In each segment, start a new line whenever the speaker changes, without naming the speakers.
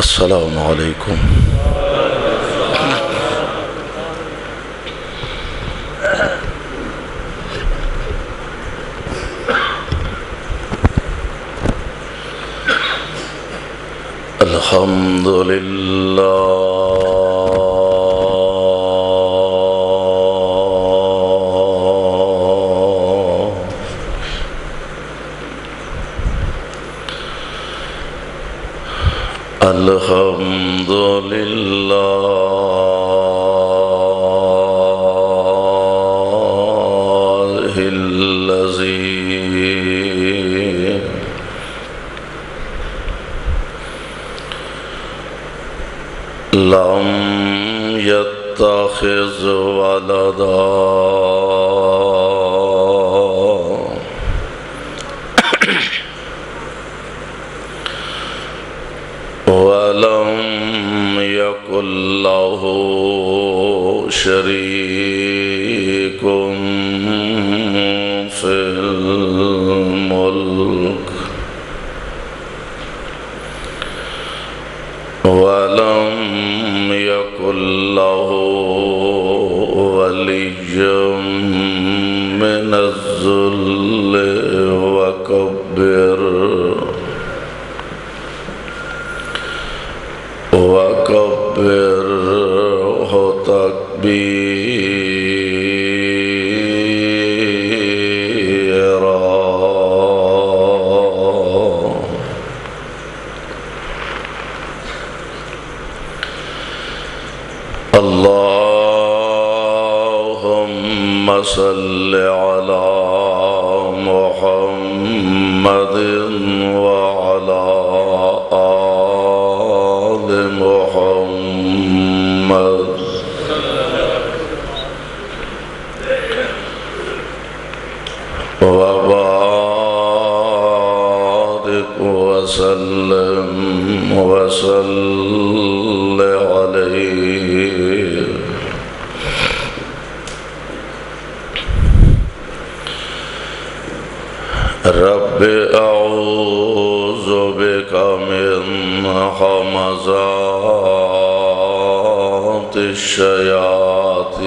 السلام علیکم۔ الحمد الحمد لله الذي لم يتخذ ولدا ولم يكن له شريك في الملك ولم يكن له ولي من الذل وكبره تكبيرا۔ اللهم صل على محمد وعلى آل محمد وبارك وسلم وصل عليه۔ رب اعوذ بك من همزات الشياطين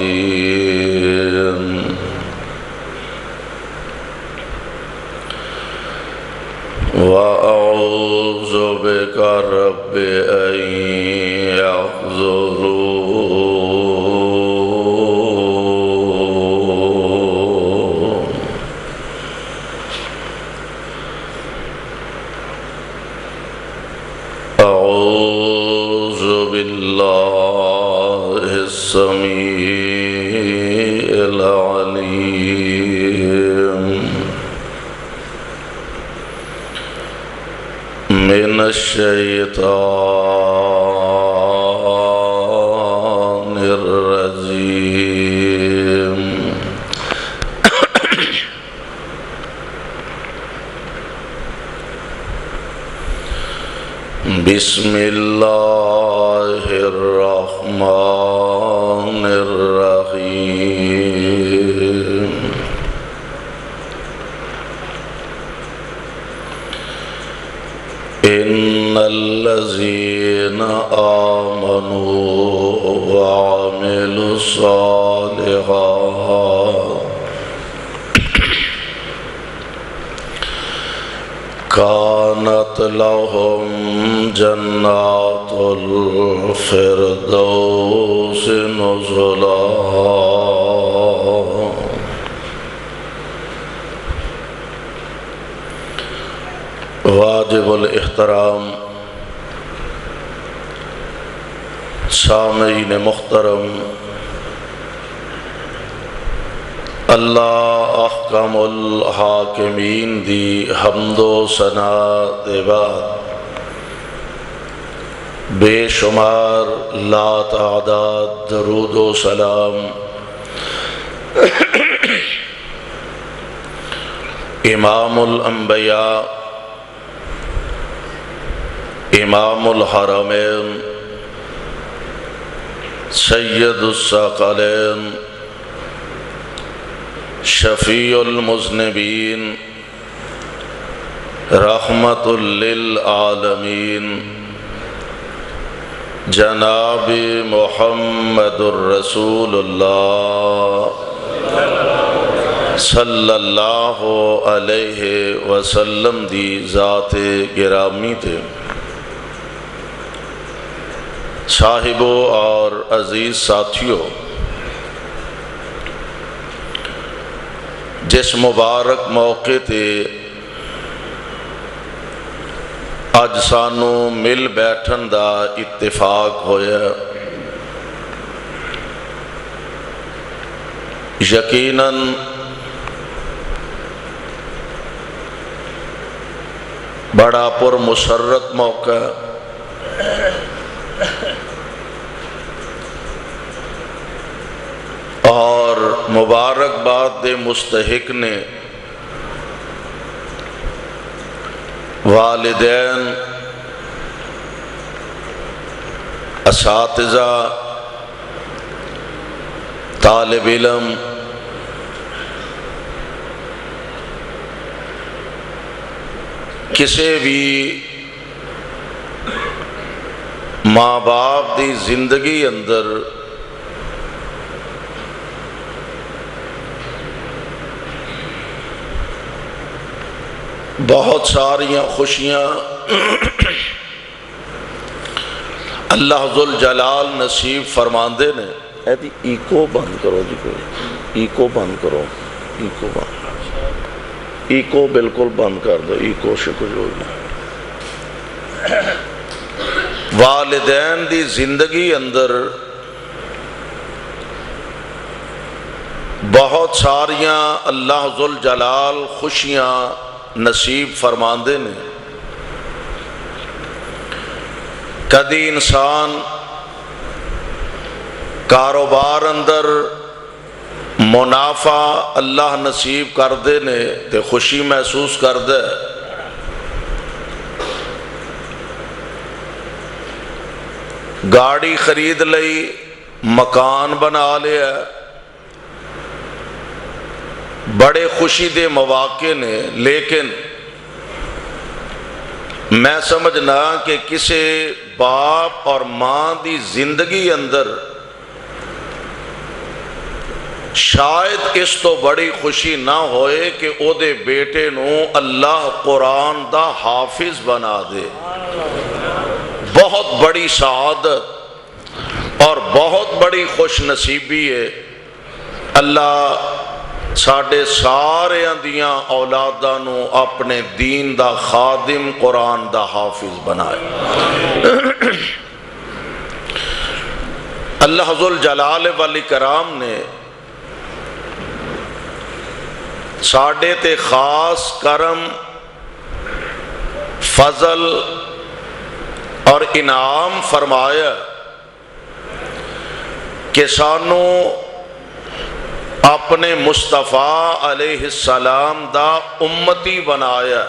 وأعوذ بك رب أن يحضرون۔ أعوذ بالله السميع العليم من الشيطان الرجيم۔ بسم الله الرحمن الرحيم۔ إن الذين آمنوا وعملوا الصالحات كانت لهم جنات الفردوس نزلا۔ واجب الاحترام سامعین محترم، اللہ احکم الحاکمین دی حمد و ثنا دے بعد بے شمار لا تعداد درود و سلام امام الانبیاء امام الحرمین سید الثقلین شفیع المذنبین رحمت للعالمین جناب محمد الرسول اللہ صلی اللہ علیہ وسلم دی ذات گرامی تے صاحبوں اور عزیز ساتھیوں، جس مبارک موقع تے اج سانو مل بیٹھن دا اتفاق ہویا، یقیناً بڑا پر مسرت موقع اور مبارکباد دے مستحق نے والدین، اساتذہ، طالب علم، کسی بھی ماں باپ دی زندگی اندر بہت ساریاں خوشیاں اللہ ذوالجلال نصیب فرماندے نے۔ ایدی ایکو بند کرو جی، کوئی ایکو بند کرو، ایکو بند، ایکو بالکل بند کر دو، ایکو سے کچھ ہو گیا۔ والدین دی زندگی اندر بہت ساریاں اللہ ذوالجلال خوشیاں نصیب فرماندے نے۔ کدی انسان کاروبار اندر منافع اللہ نصیب کردے نے تے خوشی محسوس کردے، گاڑی خرید لئی، مکان بنا لیا، بڑے خوشی دے مواقع نے، لیکن میں سمجھنا کہ کسی باپ اور ماں دی زندگی اندر شاید اس تو بڑی خوشی نہ ہوئے کہ او دے بیٹے نو اللہ قرآن دا حافظ بنا دے۔ بہت بڑی سعادت اور بہت بڑی خوش نصیبی ہے۔ اللہ ساڑھے سارے اندیاں اولاداں نو اپنے دین دا خادم، قرآن دا حافظ بنائے۔ اللہ ذوالجلال والاکرام نے ساڑھے تے خاص کرم، فضل اور انعام فرمایا کہ سانو اپنے مصطفیٰ علیہ السلام دا امتی بنایا،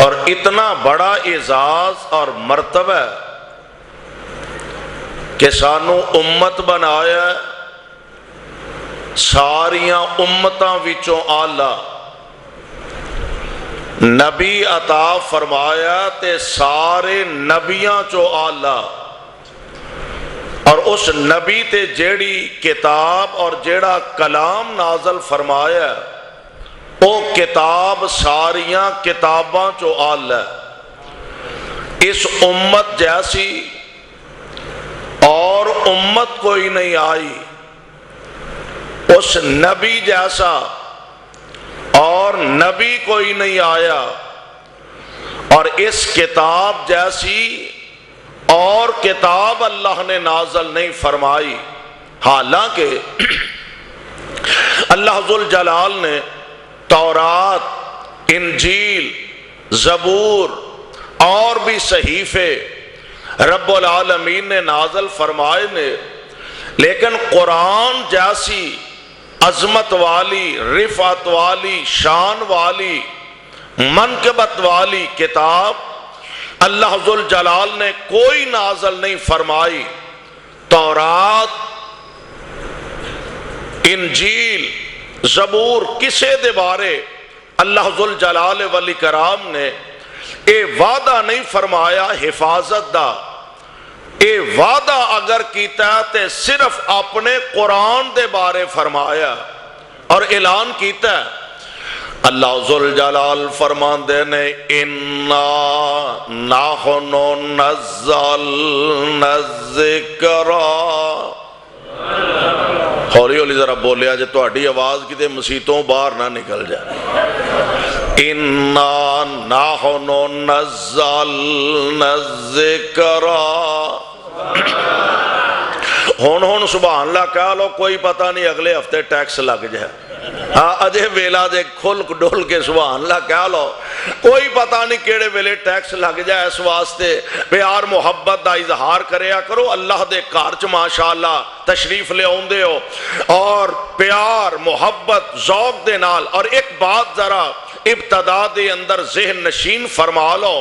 اور اتنا بڑا اعزاز اور مرتبہ کہ سانو امت بنایا، ساریاں امتاں وچوں آلہ نبی عطا فرمایا تے سارے نبیاں چو آلہ، اور اس نبی تے جیڑی کتاب اور جیڑا کلام نازل فرمایا او کتاب ساریاں کتاباں چو آلہ۔ اس امت جیسی اور امت کوئی نہیں آئی، اس نبی جیسا اور نبی کوئی نہیں آیا، اور اس کتاب جیسی اور کتاب اللہ نے نازل نہیں فرمائی۔ حالانکہ اللہ ذوالجلال نے تورات، انجیل، زبور اور بھی صحیفے رب العالمین نے نازل فرمائے نے، لیکن قرآن جیسی عظمت والی، رفعت والی، شان والی، منقبت والی کتاب اللہ ذوالجلال نے کوئی نازل نہیں فرمائی۔ تورات، انجیل، زبور کسے دے بارے اللہ ذوالجلال والاکرام نے یہ وعدہ نہیں فرمایا حفاظت دا، یہ وعدہ اگر کیتا ہے تے صرف اپنے قرآن دے بارے فرمایا اور اعلان کیتا ہے۔ اللہ ذوالجلال فرماندے نے اِنَّا نَحْنُ نَزَّلْنَا الذِّكْرَ، ہولی ہولی ذرا بولیا جے تہاڈی آواز کتے مسیتوں باہر نہ نکل جائے۔ اِنَّا نَحْنُ نَزَّلْنَا الذِّكْرَ، ہون سبحان اللہ کہہ لو، کوئی پتہ نہیں اگلے ہفتے ٹیکس لگ جائے، ہاں اجے ویلا دے کھل ڈول کے سبحان اللہ کہہ لو، کوئی پتہ نہیں کیڑے ویلے ٹیکس لگ جائے۔ اس واسطے پیار محبت دا اظہار کریا کرو، اللہ دے گھر چ ماشاءاللہ تشریف لے آوندے ہو، اور پیار محبت ذوق دے نال۔ اور ایک بات ذرا ابتدا دے اندر ذہن نشین فرما لو،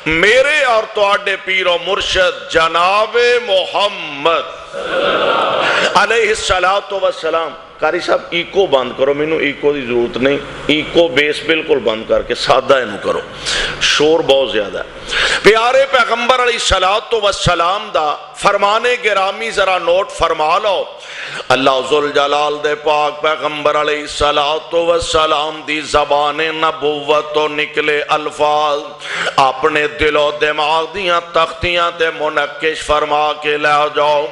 میرے اور تواڈے پیر و مرشد جناب محمد علیہ السلام، قاری صاحب ایکو بند کرو، مینو ایکو دی ضرورت نہیں، ایکو بیس بالکل بند کر کے سادہ انہوں کرو، شور بہت زیادہ ہے۔ پیارے پیغمبر علیہ السلام دا فرمانے گرامی ذرا نوٹ فرما لو، اللہ ذوالجلال دے پاک پیغمبر علیہ السلام دی زبان نبوت تو نکلے الفاظ اپنے دل و دماغ دیاں تختیاں تے منقش فرما کے لے جاؤ۔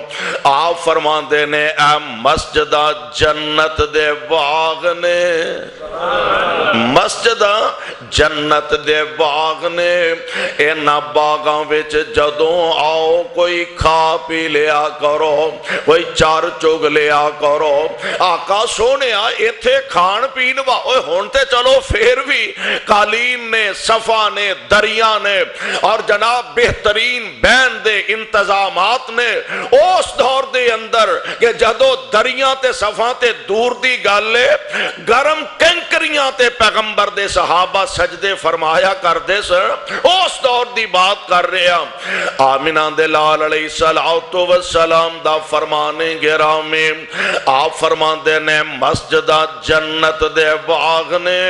آپ فرماندے نے اے مسجدہ جنت دے باغ نے، مسجدہ جنت دے باغ نے، اینا باغاں وچ جدوں آؤ کوئی کھا پی لیا کرو، کوئی چار چگ لیا کرو۔ آقا سونے ایتھے کھان پین اوے ہون تے چلو پھر بھی قالین نے، صفا نے، دریا نے اور جناب بہترین بین دے انتظامات نے اس دور دے اندر کہ جدو دریا تے صفا تے دور دی گالے گرم کنکریاں تے پیغمبر دے صحابہ سجدے فرمایا کر دے سر، اس دور دی بات کر رہے ہیں۔ آمینہ دے لال علیہ السلام دا فرمانے گرامی، آپ فرمان دے نے مسجدہ جنت دے باغ نے،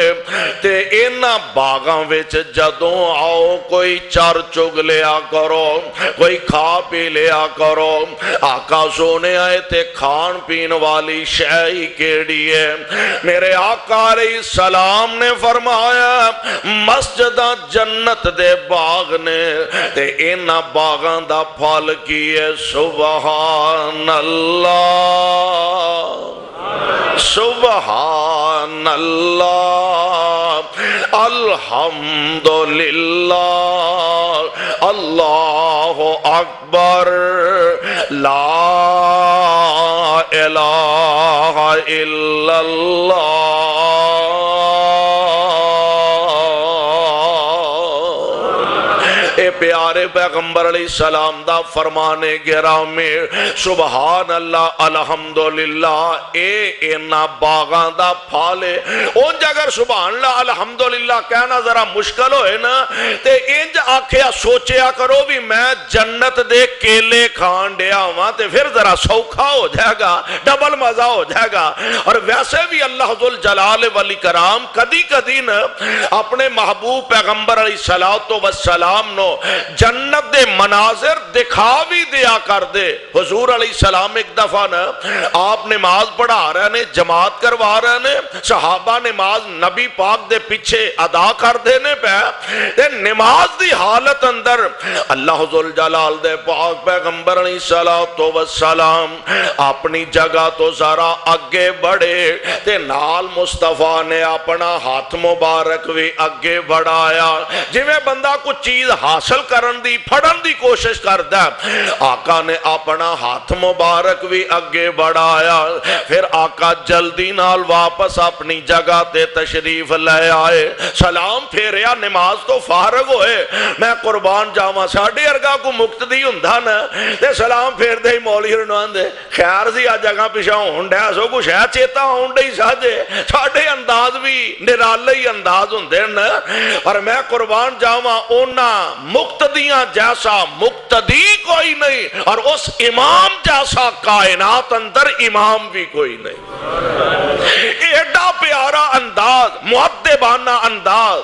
تے اینا باغاں وچ جدوں آؤ کوئی چار چگ لیا کرو، کوئی کھا پی لیا کرو۔ آقا سونے آئے تے کھان پین والی شے کیڑی ہے؟ میرے آقا علیہ السلام نے فرمایا مسجدہ جنت دے باغ نے، تے اینا باغاں دا پھل کی ہے سبحان اللہ، سبحان اللہ، الحمدللہ، اللہ اکبر، لا الہ الا اللہ۔ اے پیارے پیغمبر علیہ السلام دا فرمانے گرامی، سبحان اللہ، الحمدللہ، اینا باغاں دا پھالے۔ اونج اگر سبحان اللہ الحمدللہ کہنا ذرا مشکل ہوئے نا، تے انج آکھیا سوچیا کرو بھی میں جنت دے کیلے کھان دیا ہوا، تے پھر ذرا سوکھا ہو جائے گا، ڈبل مزہ ہو جائے گا۔ اور ویسے بھی اللہ ذوالجلال والاکرام کدی کدی نا اپنے محبوب پیغمبر علیہ السلام نو جنت دے مناظر دکھا بھی دیا کر دے۔ حضور علیہ السلام ایک دفعہ نا آپ نماز پڑھا رہے نے، جماعت کروا رہے نے، صحابہ نماز نبی پاک دے پیچھے ادا کر دینے پہ نماز دی حالت اندر اللہ ذوالجلال دے پاک پیغمبر علیہ السلام اپنی جگہ تو ذرا اگے بڑھے تے نال مصطفیٰ نے اپنا ہاتھ مبارک بھی اگے بڑھایا، جی میں بندہ کچھ چیز حاصل کرن دی پھڑن دی کوشش کردا ہے۔ آقا نے اپنا ہاتھ مبارک بھی اگے بڑھایا، پھر آقا جلدی نال واپس اپنی جگہ تے تشریف لے آئے، سلام پھیریا، نماز تو فارغ ہوئے۔ میں قربان جاواں ساڈے ارگا کو مقتدی ہوندا نا تے سلام پھیر دے مولوی رنوان دے خیر سی آ جگہ پیچھے ہون ڈیا سو کچھ ہے چیتا ہون ڈی ساجے، ساڈے انداز بھی نرالے ہی انداز ہوندے نا۔ پر میں قربان جاواں اونا مقتدیاں جیسا مقتدی کوئی نہیں، اور اس امام جیسا کائنات اندر امام بھی کوئی نہیں۔ ایڈا پیارا انداز، مؤدبانہ انداز،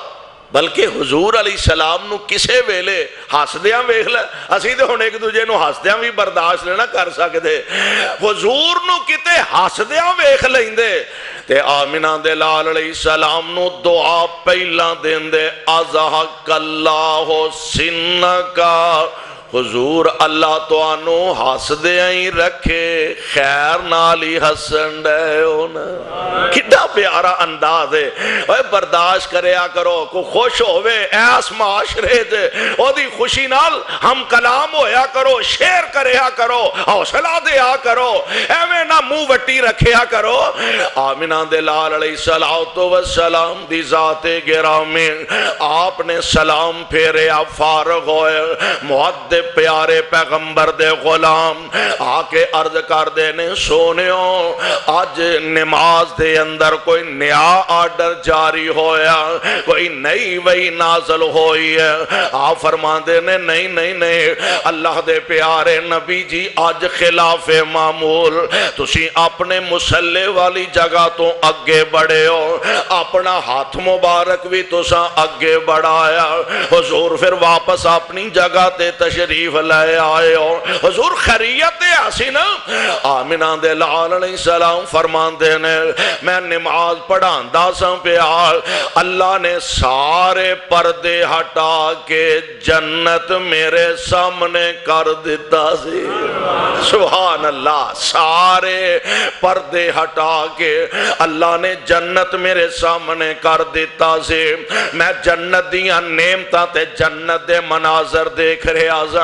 بلکہ حضور علیہ السلام نو کسے ویلے ہسدیاں ویکھ لے، اسی تے ہن ایک دوجے نو ہسدیاں بھی برداشت نہیں کر سکدے، حضور نو کتے ہسدیاں ویکھ لیندے تے آمنہ دے لال علیہ السلام نو دعا پہلا دیندے ازحق اللہ سنکا، حضور اللہ تو آنو ہس دے ہی رکھے، خیر نالی ہسن دے ہونا۔ کتنا پیارا انداز ہے، اے برداشت کریا کرو، کو خوش ہوئے ایس معاشرے دے او دی خوشی نال ہم کلام ہویا کرو، شیر کریا کرو، حوصلہ دیا کرو، ایویں نہ منہ وٹی رکھیا کرو۔ آمنہ دے لال علیہ السلام دی ذات گرامی، آپ نے سلام پھیرے، آپ فارغ ہوئے، معدب پیارے پیغمبر دے غلام آکے عرض کر دینے سونیوں، آج نماز دے اندر کوئی نیا آرڈر جاری ہویا، کوئی نئی وہی نازل ہوئی ہے۔ آپ فرما دینے نہیں اللہ دے پیارے نبی جی، آج خلاف معمول تسی اپنے مسلح والی جگہ تو اگے بڑھے ہو، اپنا ہاتھ مبارک بھی تسا اگے بڑھایا، حضور پھر واپس اپنی جگہ تے تشریف لے آئے ہو، حضور خیریت حسین۔ آمنہ دے لال علیہ السلام فرمان دینے میں نماز پڑھاندا سا پیار، اللہ نے سارے پردے ہٹا کے جنت میرے سامنے کر دیتا سی، سبحان اللہ، سارے پردے ہٹا کے اللہ نے جنت میرے سامنے کر دیتا سی، میں جنت دیاں نعمتاں تے جنت دے مناظر دیکھ رہے آزاں،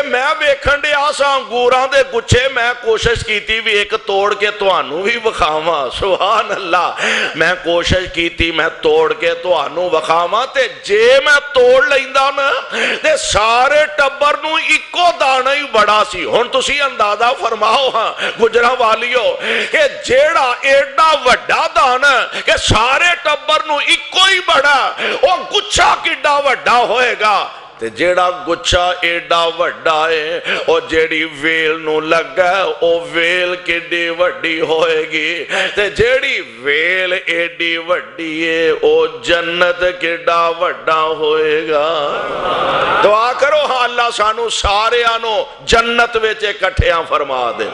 میں ویکھن دے آساں انگوراں دے گچھے، میں کوشش کیتی بھی ایک توڑ کے توانو بھی وکھاواں، سبحان اللہ، میں کوشش کیتی میں توڑ کے توانو وکھاواں، تے جے میں توڑ لیندا نا تے سارے ٹبر نو اکو دانا ہی بڑا سی۔ ہن تسی اندازہ فرماؤ ہاں گجرا والیو کہ جیڑا ایڈا وڈا دانا کہ سارے ٹبر نو اکو ہی بڑا، وہ گچھا کڈا وڈا ہوئے گا، تے جیڑا گچھا ایڈا وڈا ہے او جیڑی ویل نو لگا او ویل کیڈی وڈی ہوئے گی، تے جیڑی ویل ایڈی وڈی ہے او جنت کیڈا وڈا ہوئے گا۔ دعا کرو ہاں اللہ سانو سارے آنو جنت ویچے کٹھیاں فرما دے۔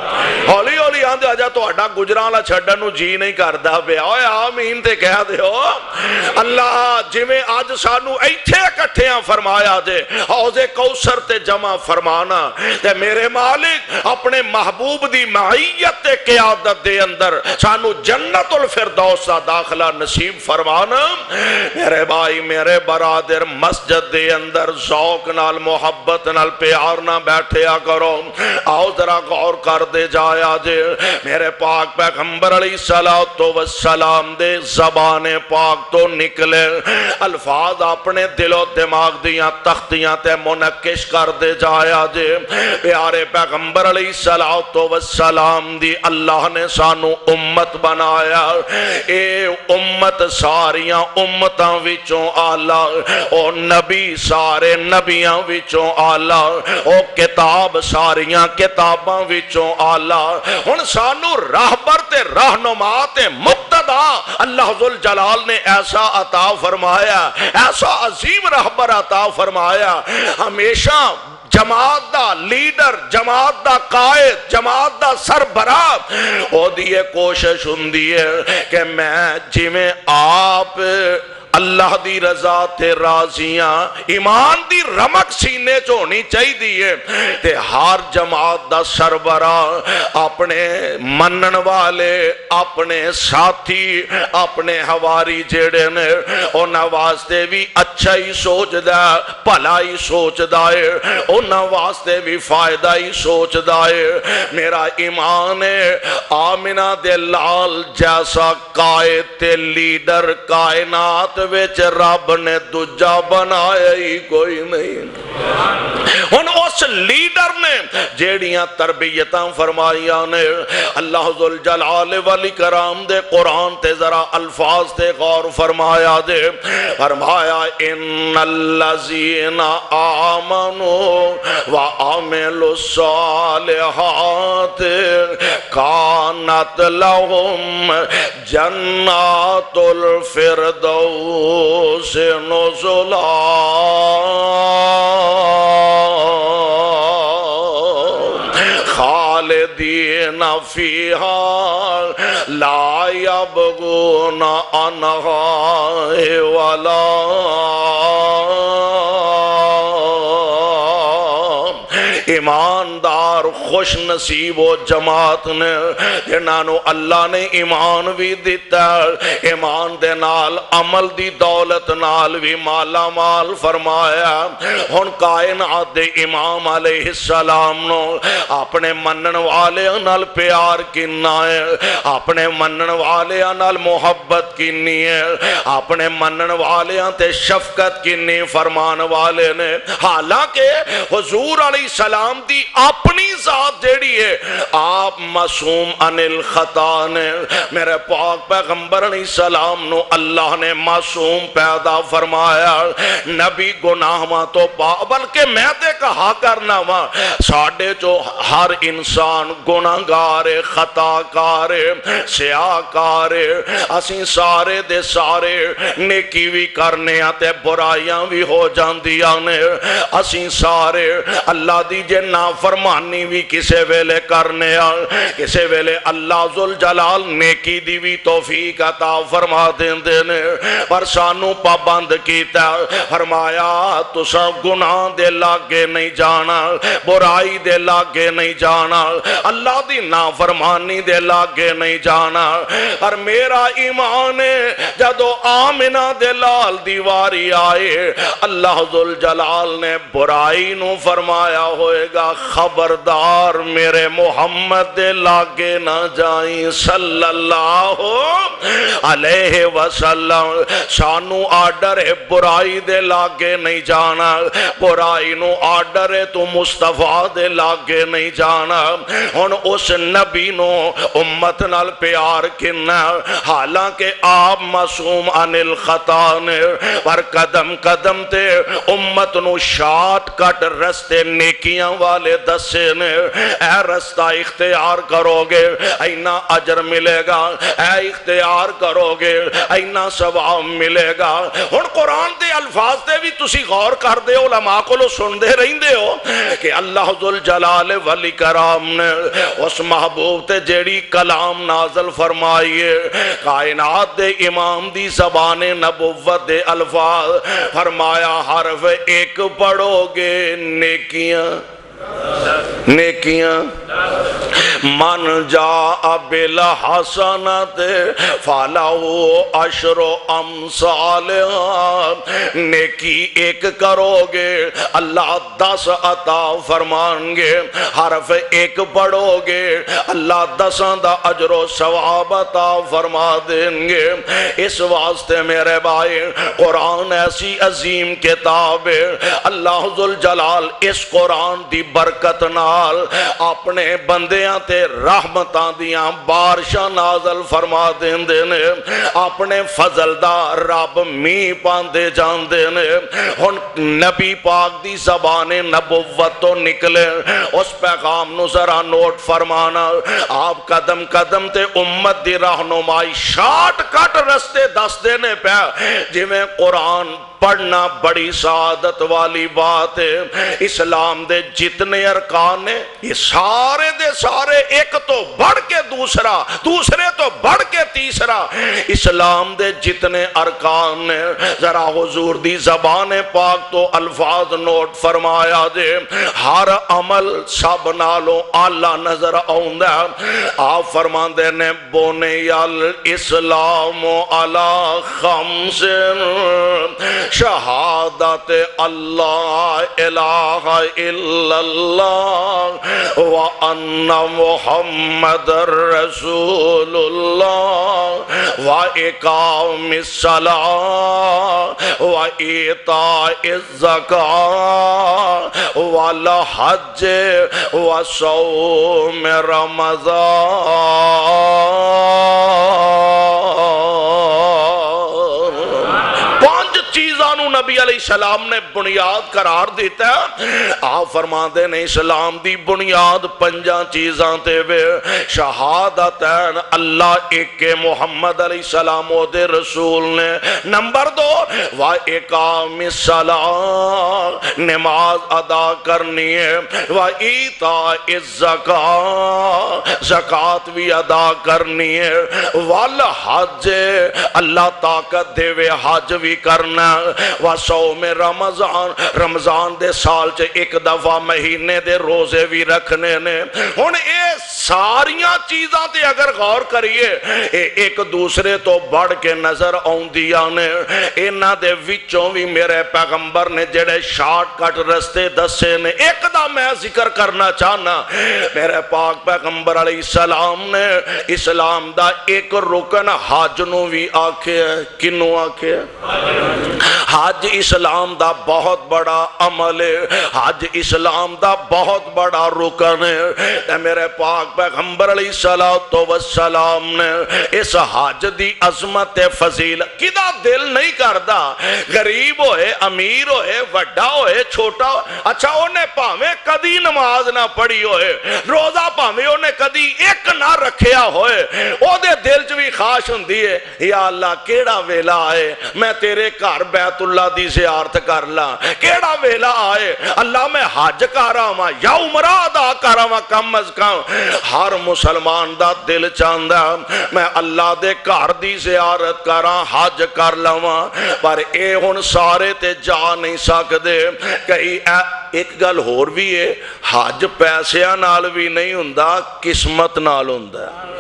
ہولی ہولی آندے آجا تو اڈا گجران لا چھڑن نو جی نہیں کردہ بے آئے آمین تے کہہ دے ہو اللہ جی میں آج سانو ایتھے کٹھیاں فرمایا دے، حوض کوثر تے جمع فرمانا تے میرے مالک اپنے محبوب دی معیت تے قیادت دے اندر سانو جنت الفردوس دا داخلہ نصیب فرمانا۔ میرے بھائی میرے برادر مسجد دے اندر ذوق نال محبت نال پیار نہ بیٹھیا کرو، آؤ ذرا غور کر دے جایا جے میرے پاک پیغمبر علیہ السلام دے زبان پاک تو نکلے الفاظ اپنے دل و دماغ دیاں تختیاں تے منقش کر دے جایا جے۔ پیارے پیغمبر علیہ السلام دی اللہ نے سانو امت بنایا، اے امت ساریاں امتاں وچوں آلہ، او نبی سارے نبیاں وچوں آلہ، او کتاب ساریاں کتاباں وچوں آلہ۔ ہن سانو راہبر تے رہنما تے مقتدا اللہ ذوالجلال نے ایسا عطا فرمایا، ایسا عظیم راہبر عطا فرمایا، ہمیشہ جماعت دا لیڈر، جماعت دا قائد، جماعت دا سربراہ او دیئے کوشش ہوندی ہے کہ میں جی میں آپ اللہ دی رضا تے راضیاں ایمان دی رمک سینے چونی چاہی دیئے تے ہر جماعت دا سربراہ اپنے منن والے، اپنے ساتھی، اپنے ہواری جیڑے نے انہاں واسطے بھی اچھا ہی سوچ دا، بھلا ہی سوچ دائے، انہاں واسطے بھی فائدہ ہی سوچ دائے۔ میرا ایمان ہے آمنہ دے لال جیسا قائد تے لیڈر کائنات وچ رب نے دوجا بنایا ہی کوئی نہیں۔ ان اس لیڈر نے جیڑیاں تربیتاں فرمائیاں نے اللہ ذوالجلال والاکرام دے قرآن تے ذرا الفاظ تے غور فرمایا دے، فرمایا ان الذین آمنوا وعملوا الصالحات کانت لهم جنات الفردوس سے نزلا خالدین فیہا لا یبغون عنہا ولا ایماندار خوش نصیب و جماعت نے جنہوں اللہ نے ایمان بھی دیتا ایمان دے نال عمل دی دولت نال بھی مالا مال فرمایا ہن کائنات دے امام علیہ السلام نو اپنے منن والے نال پیار کنا ہے اپنے منن والے نال محبت کنی ہے اپنے منن والے تے شفقت کنی فرمان والے نے حالانکہ حضور علیہ السلام دی اپنی ذات جیڑی ہے آپ معصوم عن الخطا نے میرے پاک پیغمبر علیہ السلام نو اللہ نے معصوم پیدا فرمایا نبی گناہ ماں تو بلکہ میں تے کہا کرنا ماں ساڑھے جو ہر انسان گناہگار خطا کار سیاہ کار اسی سارے دے سارے نیکی بھی کرنے آتے برائیاں بھی ہو جاندیاں نے اسی سارے اللہ دی جے نافرمانی بھی کسے ویلے کرنے کسے ویلے اللہ ذوالجلال نیکی دی بھی توفیق عطا فرما دیندے نے پر سانو پابند کیتا فرمایا تسا گناہ دے لاگے نہیں جانا برائی دے لاگے نہیں جانا اللہ دی نافرمانی دے لاگے نہیں جانا اور میرا ایمان ہے جدو آمنہ دے لال دیواری آئے اللہ ذوالجلال نے برائی نو فرمایا ہوئے گا خبردار میرے محمد دے لاگے نہ جائیں صلی اللہ علیہ وسلم سانو آڈر ہے برائی دے لاگے نہیں جانا برائی نو آڈر ہے تو مصطفیٰ دے لاگے نہیں جانا ہن اس نبی نو امت نال پیار کنا حالانکہ آپ معصوم عن الخطا نے پر قدم قدم تے امت نو شارٹ کٹ رستے نیکیاں والے دسے نے اے رستہ اختیار کرو گے اینا اجر ملے گا اے اختیار کرو گے اینا ثواب ملے گا ہن قرآن دے الفاظ دے بھی تسی غور کر دے علماء کو لو سن دے رہن دے ہو کہ اللہ ذوالجلال والاکرام نے اس محبوب تے جیڑی کلام نازل فرمائیے کائنات دے امام دی زبان نبوت دے الفاظ فرمایا حرف ایک پڑھو گے نیکیاں نیکیاں من جاء بالحسنۃ فلہ عشر امثالہا نیکی ایک کرو گے اللہ 10 عطا فرمان گے حرف ایک پڑھو گے اللہ 10 دا اجر و ثواب عطا فرما دیں گے اس واسطے میرے بھائی قرآن ایسی عظیم کتاب ہے اللہ ذوالجلال اس قرآن دی برکت نال اپنے بندیاں تے رحمتاں دیاں بارشاں نازل فرما دیندے نے اپنے فضل دا رب می پاندے جاندے نے ہن نبی پاک دی زبان نبوت تو نکلے اس پیغام نو ذرا نوٹ فرمانا آپ قدم قدم تے امت دی رہنمائی شارٹ کٹ رستے دس دینے پہ جی میں قرآن پڑھنا بڑی سعادت والی بات ہے اسلام دے جتنے ارکان ہیں یہ سارے دے سارے ایک تو بڑھ کے دوسرا دوسرے تو بڑھ کے تیسرا اسلام دے جتنے ارکان ہیں ذرا حضور دی زبان پاک تو الفاظ نوٹ فرمایا دے ہر عمل سب نالوں اعلیٰ نظر آؤندا آپ فرماندے نے بنی الاسلام علی خمس شہادت اللہ الہ الا اللہ وان محمد رسول اللہ واقام الصلاۃ وایتاء الزکاۃ والحج وصوم رمضان نبی علیہ السلام نے بنیاد قرار دیتا ہے۔ آپ فرماتے ہیں اسلام دی بنیاد 5 چیزاں تے وے، شہادتین اللہ ایک محمد علیہ السلام او دے رسول نے، نمبر 2 وَإِقَامِ الصَّلَاةِ نماز ادا کرنی ہے، وَإِيتَاءِ الزَّکَاةِ زکوٰۃ بھی ادا کرنی ہے، وَالْحَجِّ اللہ طاقت دے وے حج بھی کرنا، وَصَوْمِ رمضان رمضان دے سال چ ایک دفعہ مہینے دے روزے بھی رکھنے نے۔ ہن اے ساریاں چیزاں تے اگر غور کریے ایک دوسرے تو بڑھ کے نظر آؤندیاں نے، انہاں دے وچوں بھی میرے پیغمبر نے جڑے شارٹ کٹ رستے دسے نے، ایک دا میں ذکر کرنا چاہنا۔ میرے پاک پیغمبر علیہ السلام نے اسلام دا ایک رکن حج نو بھی آکھے ہے، کنو آکھے ہے؟ حج اسلام دا بہت بڑا عمل ہے، حج اسلام دا بہت بڑا رکن ہے۔ میرے پاک پیغمبر علیہ السلام نے اس حج دی عظمت فضیلت کدا دل نہیں کردا، غریب ہوئے امیر ہوئے وڈا ہوئے چھوٹا ہوئے، اچھا انہیں پاویں کدی نماز نہ پڑھی ہوئے، روزہ پاویں انہیں کدی ایک نہ رکھیا ہوئے، او دے دل چ بھی خواہش ہوندی ہے یا اللہ کیڑا ویلا آئے میں تیرے گھر بیت اللہ دی زیارت کر لا، کیڑا ویلا آئے اللہ میں حج کراواں یا عمرہ ادا کراواں، کم از کم ہر مسلمان دا دل چاہندا میں اللہ دے گھر دی زیارت کراں حج کر لواں، پر اے ہن سارے تے جا نہیں سکدے۔ کئی ایک گل ہور بھی ہے، حج پیسیاں نال بھی نہیں ہوندا، قسمت نال ہوندا ہے۔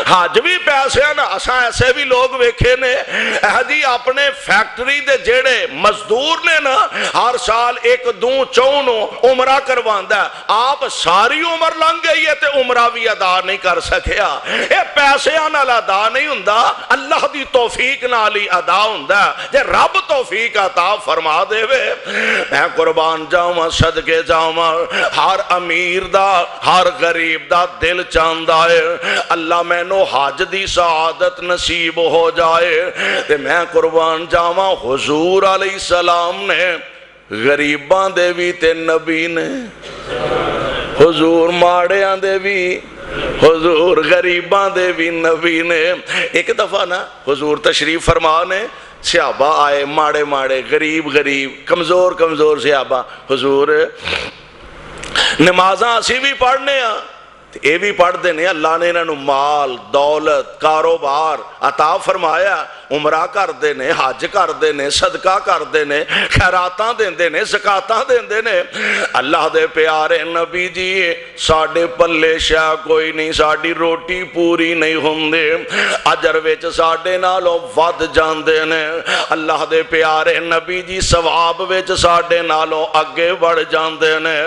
حج بھی پیسے نا، اساں ایسے بھی لوگ ویکھے نے جی اپنے فیکٹری دے جیڑے مزدور نے نا ہر سال 1-2-4 عمرہ کرواندا ہے، آپ ساری عمر لنگ گئی ہے تے عمرہ بھی ادا نہیں کر سکیا، اے پیسے نال ادا نہیں ہوندا، اللہ دی توفیق نال ہی ادا ہوندا ہے۔ جے رب توفیق عطا فرما دے وے میں قربان جاواں صدقے جاواں، ہر امیر دا ہر غریب دا دل چاہندا ہے اللہ مینوں حج دی سعادت نصیب ہو جائے تے میں قربان جاواں۔ حضور علیہ السلام نے غریباں دے بھی تے نبی نے، حضور ماڑیاں دے بھی، حضور غریباں دے بھی نبی نے۔ ایک دفعہ نا حضور تشریف فرما نے، صحابہ آئے ماڑے ماڑے غریب غریب کمزور کمزور صحابہ، حضور نمازاں اسی بھی پڑھنے ہاں، اے بھی پڑھ دینے اللہ نے انہوں مال دولت کاروبار عطا فرمایا، عمرہ کر دینے حج کر دینے صدقہ کر دینے خیراتاں دین دینے زکاتاں دین دینے۔ اللہ دے پیارے نبی جی ساڑھے پلے شاہ کوئی نہیں، ساڑھی روٹی پوری نہیں ہوندے، اجر ویچ ساڑھے نالوں ود جان دینے۔ اللہ دے پیارے نبی جی ثواب ویچ ساڑھے نالوں اگے بڑھ جان دینے۔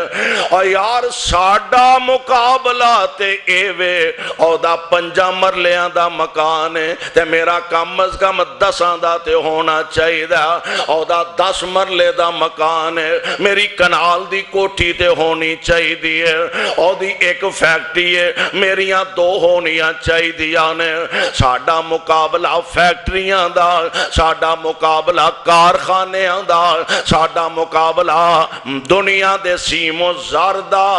اور یار ساڑھا مقابلہ تے اے وے او دا 5 مرلیاں دا مکان ہے تے میرا کم از کم 10 دا تے ہونا چاہیے دا، او دا 10 مرلے دا مکان ہے، میری کنال دی کوٹھی تے ہونی چاہیے دی ہے، او دی ایک فیکٹری ہے میریاں 2 ہونیاں چاہیے دیا نے۔ ساڑھا مقابلہ فیکٹریاں دا، ساڑھا مقابلہ کارخانیاں دا، ساڑھا مقابلہ دنیا دے سیم و زر دا،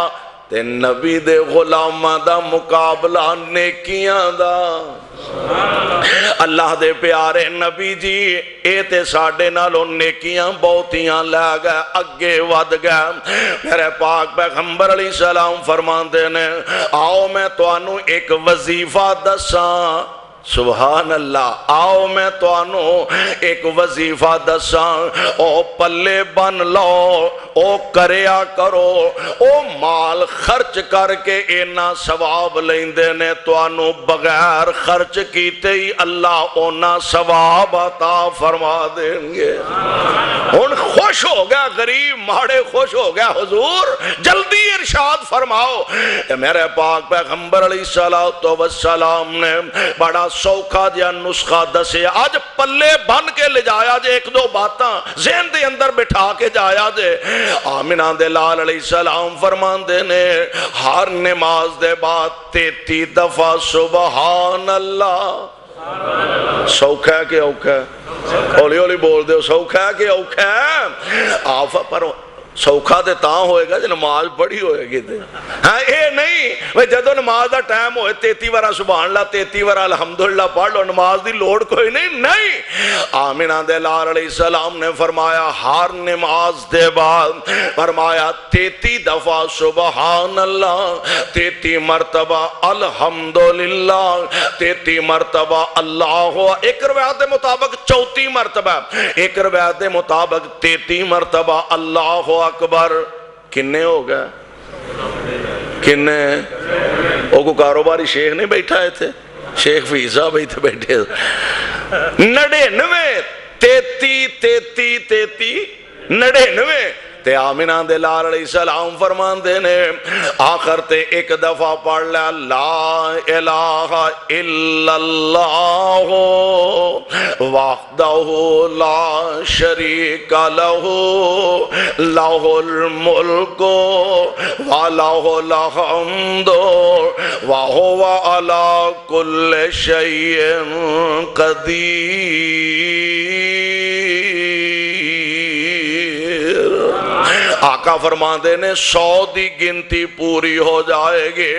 تے نبی دے غلامہ دا مقابلہ نیکیاں دا۔ اللہ دے پیارے نبی جی اے تے ساڑھے نالوں نیکیاں بہتیاں لے گئے اگے ود گئے۔ میرے پاک پیغمبر علیہ السلام فرماندے نے آؤ میں توانوں ایک وظیفہ دساں، سبحان اللہ، آؤ میں توانوں ایک وظیفہ دساں، او پلے بن لو، او کریا کرو، او مال خرچ کر کے اینا ثواب لیندے نے توانوں بغیر خرچ کیتے ہی اللہ اونا ثواب عطا فرما دیں گے۔ ان خوش ہو گیا غریب ماڑے خوش ہو گیا، حضور جلدی ارشاد فرماؤ۔ میرے پاک پیغمبر علیہ السلام نے بڑا سوکھا جا نسخہ دسے، آج پلے بن کے لے جایا جے، 1-2 باتاں ذہن دے اندر بٹھا کے جایا جے۔ آمنہ دے لال علیہ السلام فرمان دے نے ہر نماز دے بعد 33 دفعہ سبحان اللہ۔ سوکھا ہے کہ اوکھا ہے؟ ہولی ہولی بول دے سوکھا ہے کہ اوکھا ہے آپ پر سوکھا تے تاں ہوئے گا جو نماز پڑھی ہوئے گی تے ہاں اے نہیں جدو نماز دا ٹائم ہوئے 33 وارا سبحان اللہ 33 وارا الحمدللہ پڑھ لو نماز دی لوڑ کوئی نہیں آمینہ دے لال علیہ السلام نے فرمایا ہر نماز دے بعد فرمایا 33 دفعہ سبحان اللہ 33 مرتبہ الحمدللہ 33 مرتبہ اللہ ایک روایت دے مطابق 34 مرتبہ ایک روایت دے مطابق 33 مرتبہ اللہ اکبر کنے ہو گئے کنے وہ کو کاروباری شیخ نہیں بیٹھا ہے تھے شیخ فیضا بیٹھے بیٹھے 99 33 99 تے آمینہ دے لال علیہ السلام فرمان دینے آخر تے ایک دفعہ پڑھ لیا لا الہ الا اللہ وحدہ لا شریک لہ لہ الملک ولہ الحمد وہو علی کل شیء قدیر آقا فرماندے نے 100 دی گنتی پوری ہو جائے گی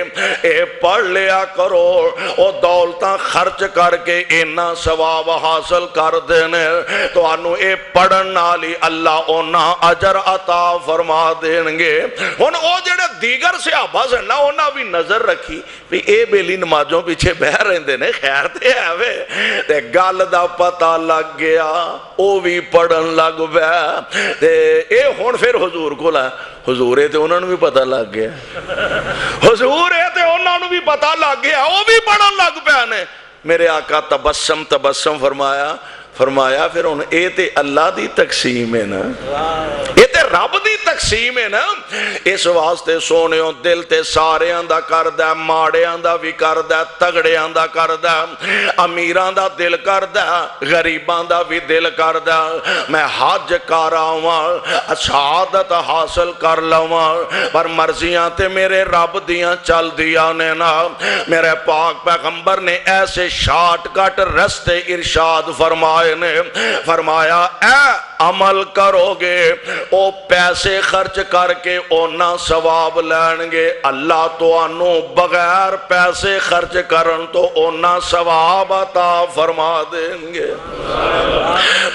اے پڑھ لیا کرو او دولتاں خرچ کر کے اینا ثواب حاصل کر دینے تو انو اے پڑھن نالی اللہ اونا اجر عطا فرما دیں گے ان او جڑے دیگر صحابہ سے نہ اونا بھی نظر رکھی بھی اے بیلی نمازوں پیچھے بہ رہندے نے خیر تے ہے وے تے گل دا پتہ لگ گیا او بھی پڑھن لگ بے تے اے ہون پھر حضور کو لائے حضور ہے تے انہوں نے بھی پتہ لگ گیا حضور ہے تے انہوں نے بھی پتہ لگ گیا وہ بھی پڑھن لگ پیا نے میرے آقا تبسم فرمایا پھر انہوں اے تے اللہ دی تقسیم ہے نا اے تے رب دی تقسیم ہے نا اس واسطے سونےوں دل تے سارے آندہ کردہ ماڑے آندہ بھی کردہ تگڑے آندہ کردہ امیران دا دل کردہ غریبان دا بھی دل کردہ میں حج کراواں شہادت حاصل کر لواں پر مرضیاں تے میرے رب دیاں چل دیا نے نا میرے پاک پیغمبر نے ایسے شارٹ کٹ رستے ارشاد فرمایا اے عمل کرو گے او پیسے خرچ کر کے اونا ثواب لین گے اللہ تو انو بغیر پیسے خرچ کرن تو اونا ثواب عطا فرما دیں گے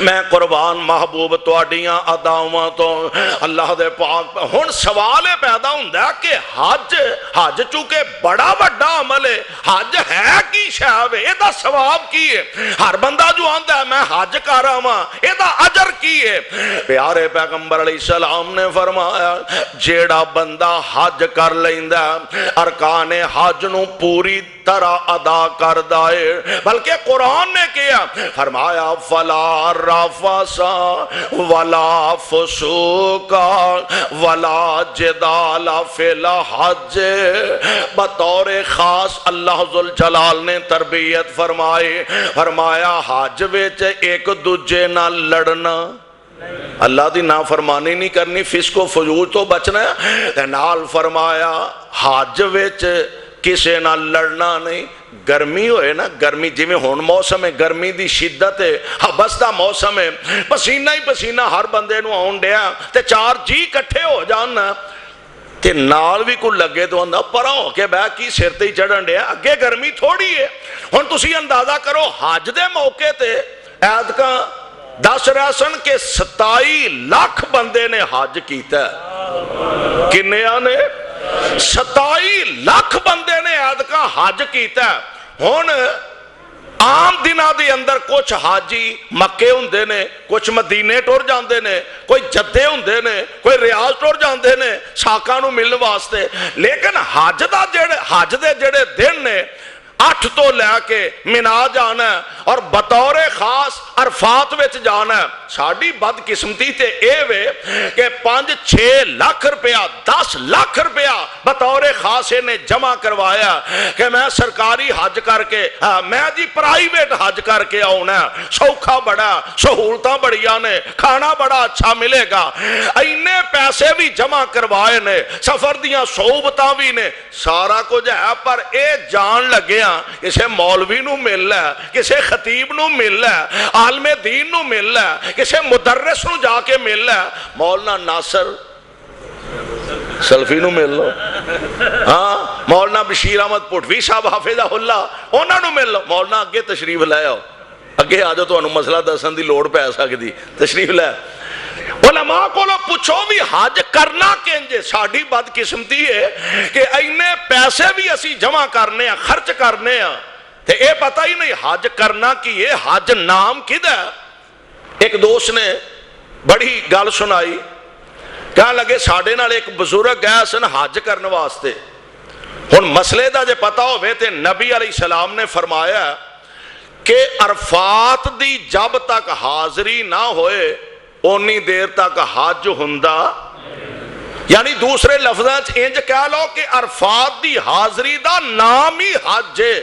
میں قربان محبوب تو اڈیاں اداؤں تو اللہ دے پاک ہن سوال پیدا ہوندہ ہے کہ حج چونکہ بڑا بڑا عمل ہے حج ہے کی شاہوے اے دا ثواب کی ہے ہر بندہ جو آندہ ہے میں حج کر رہا ہوں اے دا اجر کی ہے پیارے پیغمبر علیہ السلام نے فرمایا جیڑا بندہ حج کر لیندہ ارکان حج نو پوری طرح ادا کر دائے بلکہ قرآن نے کیا فرمایا فلا رفسا ولا فسوقا ولا جدال فی الحج بطور خاص اللہ ذوالجلال نے تربیت فرمایا حج وچ ایک دوجے نہ لڑنا اللہ دی نافرمانی نہیں کرنی فسق و فجور تو بچنا ہے نال فرمایا حج وچ کسے نہ لڑنا نہیں گرمی ہوئے نا گرمی جی میں ہون موسم ہے گرمی دی شدت ہے بستا موسم ہے پسینہ ہی پسینہ ہر بندے نو آن دیا تے چار جی کٹھے ہو جانا تے نال بھی کو لگے تو اندھا پرا ہو کے بے کی سرتے ہی چڑھن دیا اگے گرمی تھوڑی ہے ہن تسی اندازہ کرو حج دے موقع تے عید کا 10 رسن کے 27 لاکھ بندے نے حج کیتا ہے کنیا نے 27 لاکھ بندے نے عید کا حج کیتا ہے ہون عام دنہ دی اندر کچھ حاجی مکے ہوندے نے کچھ مدینے ٹور جاندے نے کوئی جدے ہوندے نے کوئی ریاض ٹور جاندے نے ساکاں نو ملن واسطے لیکن حج دے جڑے دن نے 8 تو لے کے منا جانا ہے اور بطور خاص عرفات وچ جانا ہے ساڑی بد قسمتی تے اے وے کہ 5-6 لاکھ روپیہ 10 لاکھ روپیہ بطور خاص نے جمع کروایا کہ میں سرکاری حج کر کے میں جی پرائیویٹ حج کر کے آؤنا ہے سوکھا بڑا سہولتاں بڑیاں نے کھانا بڑا اچھا ملے گا اینے پیسے بھی جمع کروائے نے سفر دیاں صحبتاں بھی نے سارا کچھ ہے پر اے جان لگے ہاں کسے مولوی نو ملنا ہے, کسے خطیب نو ملنا ہے, عالم دین نو ملنا ہے, کسے مدرس نو جا کے ملنا ہے, مولانا ناصر سلفی نو مل لو, ہاں مولانا بشیر احمد پٹوی صاحب حافظہ اللہ انہاں نو مل لو. مولانا اگے تشریف لے آؤ, اگے آ جاؤ, تمہیں مسئلہ دسن دی لوڑ پی سکتی, تشریف لے. علماء کو پوچھو بھی حج کرنا کینجے. ساڈی بد قسمتی ہے کہ اینے پیسے بھی اسی جمع کرنے ہیں, خرچ کرنے ہیں, تے اے پتہ ہی نہیں حج کرنا کی ہے, حج نام کدھا ہے. ایک دوست نے بڑی گل سنائی, کہنے لگے ساڈے نال ایک بزرگ گئے سن حج کرنے واسطے. ہن مسئلے دا جے پتہ ہوئے تے نبی علیہ السلام نے فرمایا کہ عرفات دی جب تک حاضری نہ ہوئے اونی دیر تک حج ہوندا, یعنی دوسرے لفظاں چ انج کہہ لو کہ عرفات دی حاضری دا نام ہی حج ہے.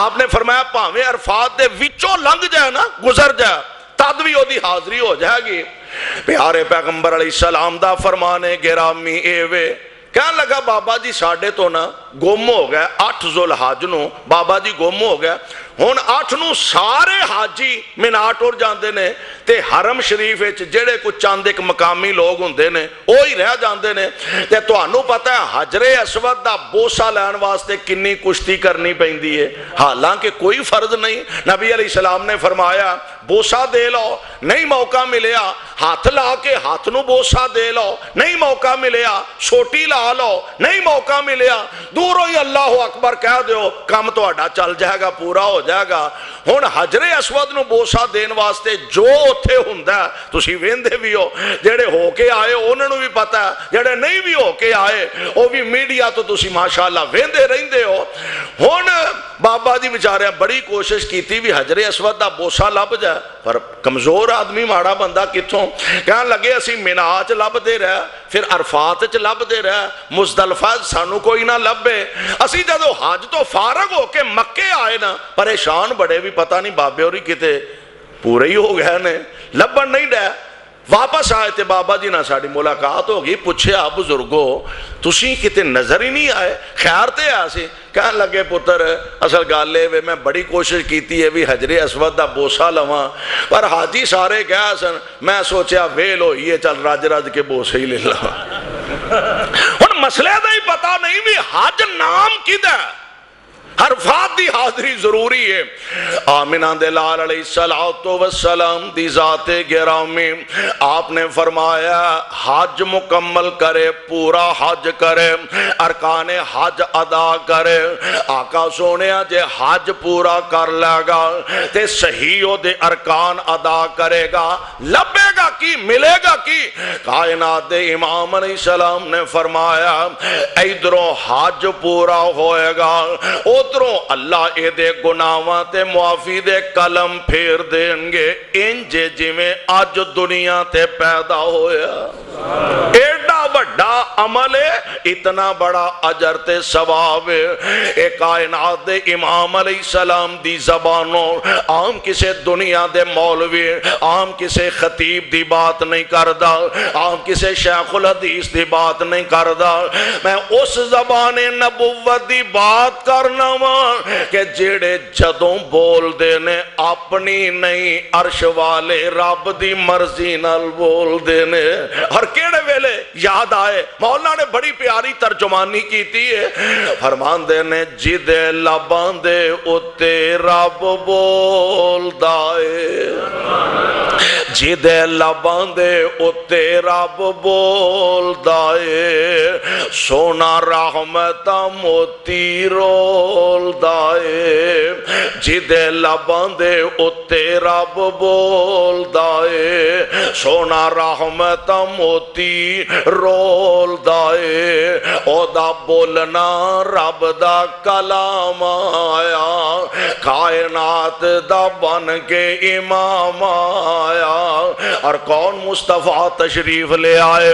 آپ نے فرمایا پاویں عرفات دے وچوں لنگ جائے نا, گزر جائے, تد بھی وہ دی حاضری ہو جائے گی. پیارے پیغمبر علیہ السلام دا فرمانے گرامی ایوے. کہنے لگا بابا جی ساڑھے تو نا گم ہو گئے 8 ذوالحج نو, بابا جی گم ہو گئے. ہن 8 نو سارے حاجی مینا ٹر جاندے نے تے حرم شریف وچ جڑے کچھ چند ایک مقامی لوگ ہوندے نے وہی رہ جاندے نے. تے تانوں پتہ ہے حجر اسود دا بوسا لین واسطے کنی کشتی کرنی پیندی ہے, حالانکہ کوئی فرض نہیں. نبی علیہ السلام نے فرمایا بوسا دے لو, نہیں موقع ملیا ہاتھ لا کے ہاتھ نو بوسا دے لو, نہیں موقع ملیا چھوٹی لا لو, نہیں موقع ملیا دوروں ہی اللہ اکبر کہہ دیو, کام تہاڈا چل جائے گا, پورا ہو جائے گا. ہن حجر اسود نو بوسا دین واسطے جو اوتھے ہوندا ہے تسی ویندے بھی ہو, جڑے ہو کے آئے انہاں نو بھی پتہ ہے, جڑے نہیں بھی ہو کے آئے او بھی میڈیا تو تسی ماشاءاللہ ویندے رہندے ہو. ہن بابا جی بیچارے بڑی کوشش کیتی بھی حجر اسود دا بوسا لب جائے, پر کمزور آدمی ماڑا بندہ کتھوں. کہنے لگے اسی مینا چ لب دے رہے, پھر عرفات چ لب دے رہے, مزدلفہ سانو کوئی نہ لبے. اسی جدو حج تو فارغ ہو کے مکے آئے نا پریشان بڑے, بھی پتہ نہیں بابے ہوری کتے پورے ہی ہو گئے نے, لبن نہیں ڈے. واپس آئے تے بابا جی نہ ساڑی ملاقات ہوگی, پوچھیا بزرگو تسی کتے نظر ہی نہیں آئے, خیر تے آسی. کہنے لگے پتر اصل گالے وے میں بڑی کوشش کیتی ہے بھی حجر اسود دا بوسا لواں, پر حاجی سارے گئے سن, میں سوچیا ویل ہوئی ہے چل راج راج کے بوسے ہی لے لواں. ہن مسئلے دا ہی پتہ نہیں بھی حج نام کدھا ہے, عرفات دی حاضری ضروری ہے. آمنہ دلال علیہ السلام دی ذات گرامی آپ نے فرمایا حج مکمل کرے, پورا حج کرے, ارکان حج ادا کرے. آقا سونیا جے حج پورا کر لے گا تے صحیح او دے ارکان ادا کرے گا, لبے گا کی, ملے گا کی. کائنات دے امام علیہ السلام نے فرمایا ادھروں حج پورا ہوئے گا, ادھروں اللہ اے دے گناہاں تے معافی دے کلم پھیر دیں گے انجے جویں اج دنیا تے پیدا ہویا. ایڈا بڑا عمل ہے, اتنا بڑا اجر تے ثواب ہے. اے کائنات دے امام علیہ السلام دی زبانوں عام کسے دنیا دے مولوی, عام کسے خطیب دی بات نہیں کردا, عام کسے شیخ الحدیث دی بات نہیں کردا. میں اس زبان نبوت دی بات کرنا کہ جڑے جدوں بول دے نے اپنی نہیں عرش والے رب دی مرضی نال بول دے نے. ہر کیڑے ویلے یاد آئے مولا نے بڑی پیاری ترجمانی کیتی ہے, فرمان دے نے جدے لباں دے اتے رب بول دائے, جدے لباں دے اتے رب بول دائے, سونا رحمتہ موتی رول دائے, جدے لباں دے اتے رب بول دائے, سونا رحمتہ موتی رول دائے. او دا بولنا رب دا کلام آیا, کائنات دا بن کے امام آیا. اور کون مصطفیٰ تشریف لے آئے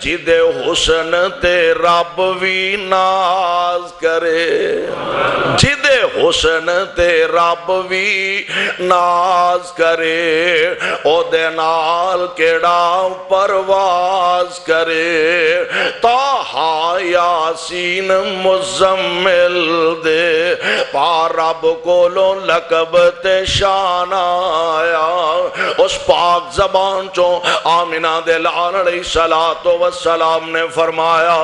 جدے حسن تے رب وی ناز کرے, جدے حسن تے رب وی ناز کرے, او دے نال کیڑا پرواز کرے. طٰہٰ یاسین مزمل دے پا رب کولوں لقب تے شان آیا اس پاک زبان چوں آمنہ دے لال علیہ السلام نے فرمایا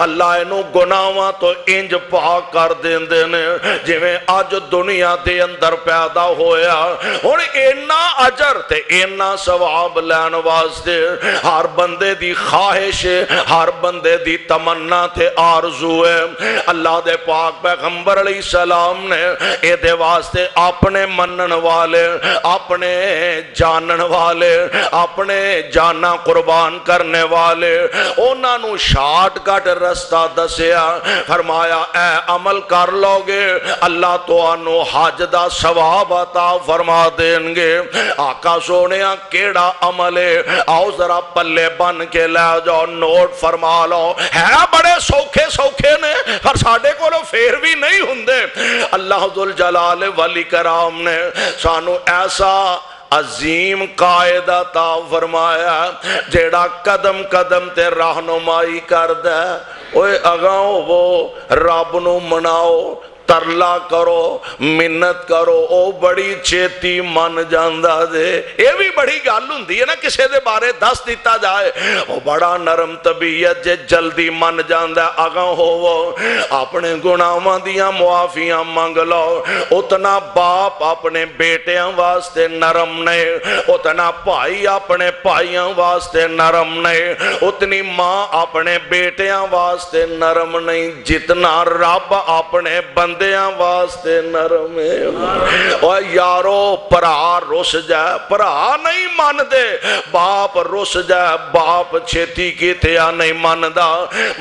اللہ انہوں گناہاں تو انج پاک کر دیندے نے جویں اج دنیا دے اندر پیدا ہویا اور اینا اجر تے اینا ثواب لین واسطے ہر بندے دی خواہش ہر بندے دی تمنا تے آرزو ہے اللہ دے پاک پیغمبر علیہ السلام نے اے دے واسطے اپنے منن والے اپنے جانن والے اپنے جانا قربان کرنے والے انہاں نو شارٹ کٹ رستہ دسیا فرمایا اے عمل کر لو گے اللہ تو انو حج دا ثواب عطا فرما دیں گے آقا سونیا کیڑا عمل ہے آؤ ذرا پلے بن کے لے جاؤ نوٹ فرما لو ہے بڑے سوکھے سوکھے نے پر ساڑھے کو لو پھر بھی نہیں ہوندے اللہ ذوالجلال والاکرام نے سانو ایسا عظیم قائد عطا فرمایا جیڑا قدم قدم تے رہنمائی کردے اوے اگاؤ وہ رب نو مناؤ ترلا کرو منت کرو او بڑی چیتی من جاندہ دے یہ بھی بڑی گل ہوندی ہے نا کسے دے بارے دس دیتا جائے وہ بڑا نرم طبیعت جے جلدی من جاندہ اگاں ہو وہ اپنے گناہاں دیاں معافیاں مانگ لو اتنا باپ اپنے بیٹیاں واسطے نرم نہیں اتنا بھائی اپنے بھائیاں واسطے نرم نہیں اتنی ماں اپنے بیٹیاں واسطے نرم نہیں جتنا رب اپنے بندیاں واسطے نرم ہے اور یارو پرا رس جائے پرا نہیں مان دے باپ رس جائے باپ چھتی کی تیا نہیں مان دا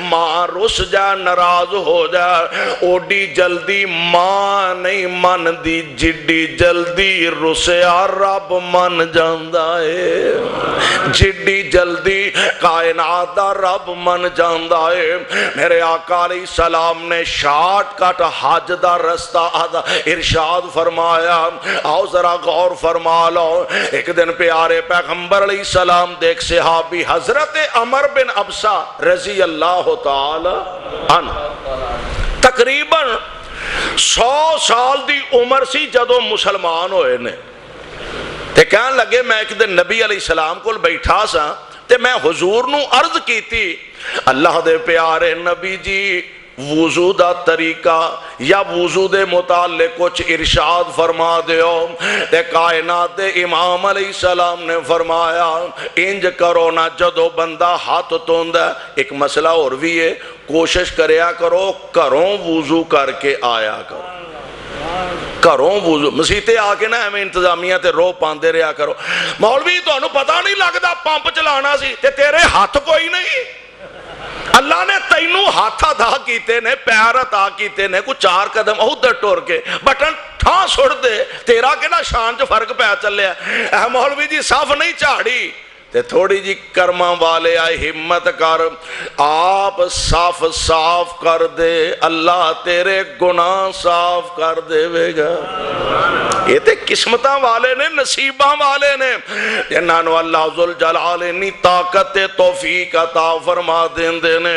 ماں رس جائے ناراض ہو جائے اوڈی جلدی ماں نہیں مان دی جڈی جلدی رسیا رب مان جاندہ ہے جڈی جلدی کائنات دا رب مان جاندہ ہے میرے آقا علیہ السلام نے شارٹ کٹ حج دا رستہ ارشاد فرمایا آؤ ذرا غور فرما لو ایک دن پیارے پیغمبر علیہ السلام دیکھ صحابی حضرت عمر بن ابسہ رضی اللہ تعالی عنہ تقریباً 100 سال دی عمر سی جدو مسلمان ہوئے نے تے کہن لگے میں ایک دن نبی علیہ السلام کو بیٹھا سا تے میں حضور نو عرض کی تھی اللہ دے پیارے نبی جی وضو دا طریقہ یا وضو دے متعلق کچھ ارشاد فرما دیو تے کائنات دے امام علیہ السلام نے فرمایا انج کرو نا جدو بندہ ہاتھ توندہ ایک مسئلہ اور بھی ہے کوشش کریا کرو گھروں وضو کر کے آیا کرو گھروں وضو مسیتے آ کے نا ہمیں انتظامیہ تے رو پاندے رہا کرو مولوی تو انہوں پتہ نہیں لگتا پمپ چلانا سی تے تیرے ہاتھ کوئی نہیں اللہ نے تینوں ہاتھا دا کیتے نے پیر عطا کیتے نے کچھ 4 قدم ادھر ٹور کے بٹن ٹھان سڑ دے تیرا کہنا شان جو فرق پہ چلے اے مولوی جی صاف نہیں چاڑی تے تھوڑی جی کرما والے آئے ہمت کر آپ صاف صاف کر دے اللہ تیرے گناہ صاف کر دے وے گا یہ تے قسمتاں والے نے نصیباں والے نے جنہوں اللہ ذوالجلال نے طاقت توفیق عطا فرما دیندے نے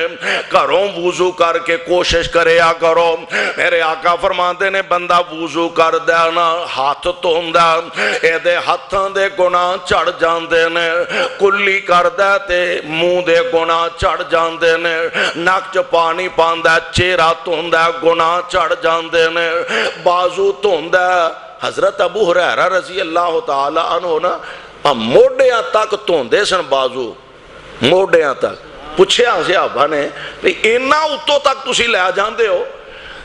گھروں وضو کر کے کوشش کریا کرو میرے آقا فرماندے نے بندہ وضو کر دینا ہاتھ توندہ اے دے ہاتھاں دے گناہ چڑھ جاندے نے کلی کر تے منہ دے گناہ چڑھ جاندے نے نک چ پانی پاندا چہرہ توندا گناہ چڑھ جاندے نے بازو توندا حضرت ابو ہریرہ رضی اللہ تعالی عنہ نا موڈیاں تک توندے سن بازو موڈیاں تک پوچھیا صحابہ نے اینا اتوں تک تسی لے جاندے ہو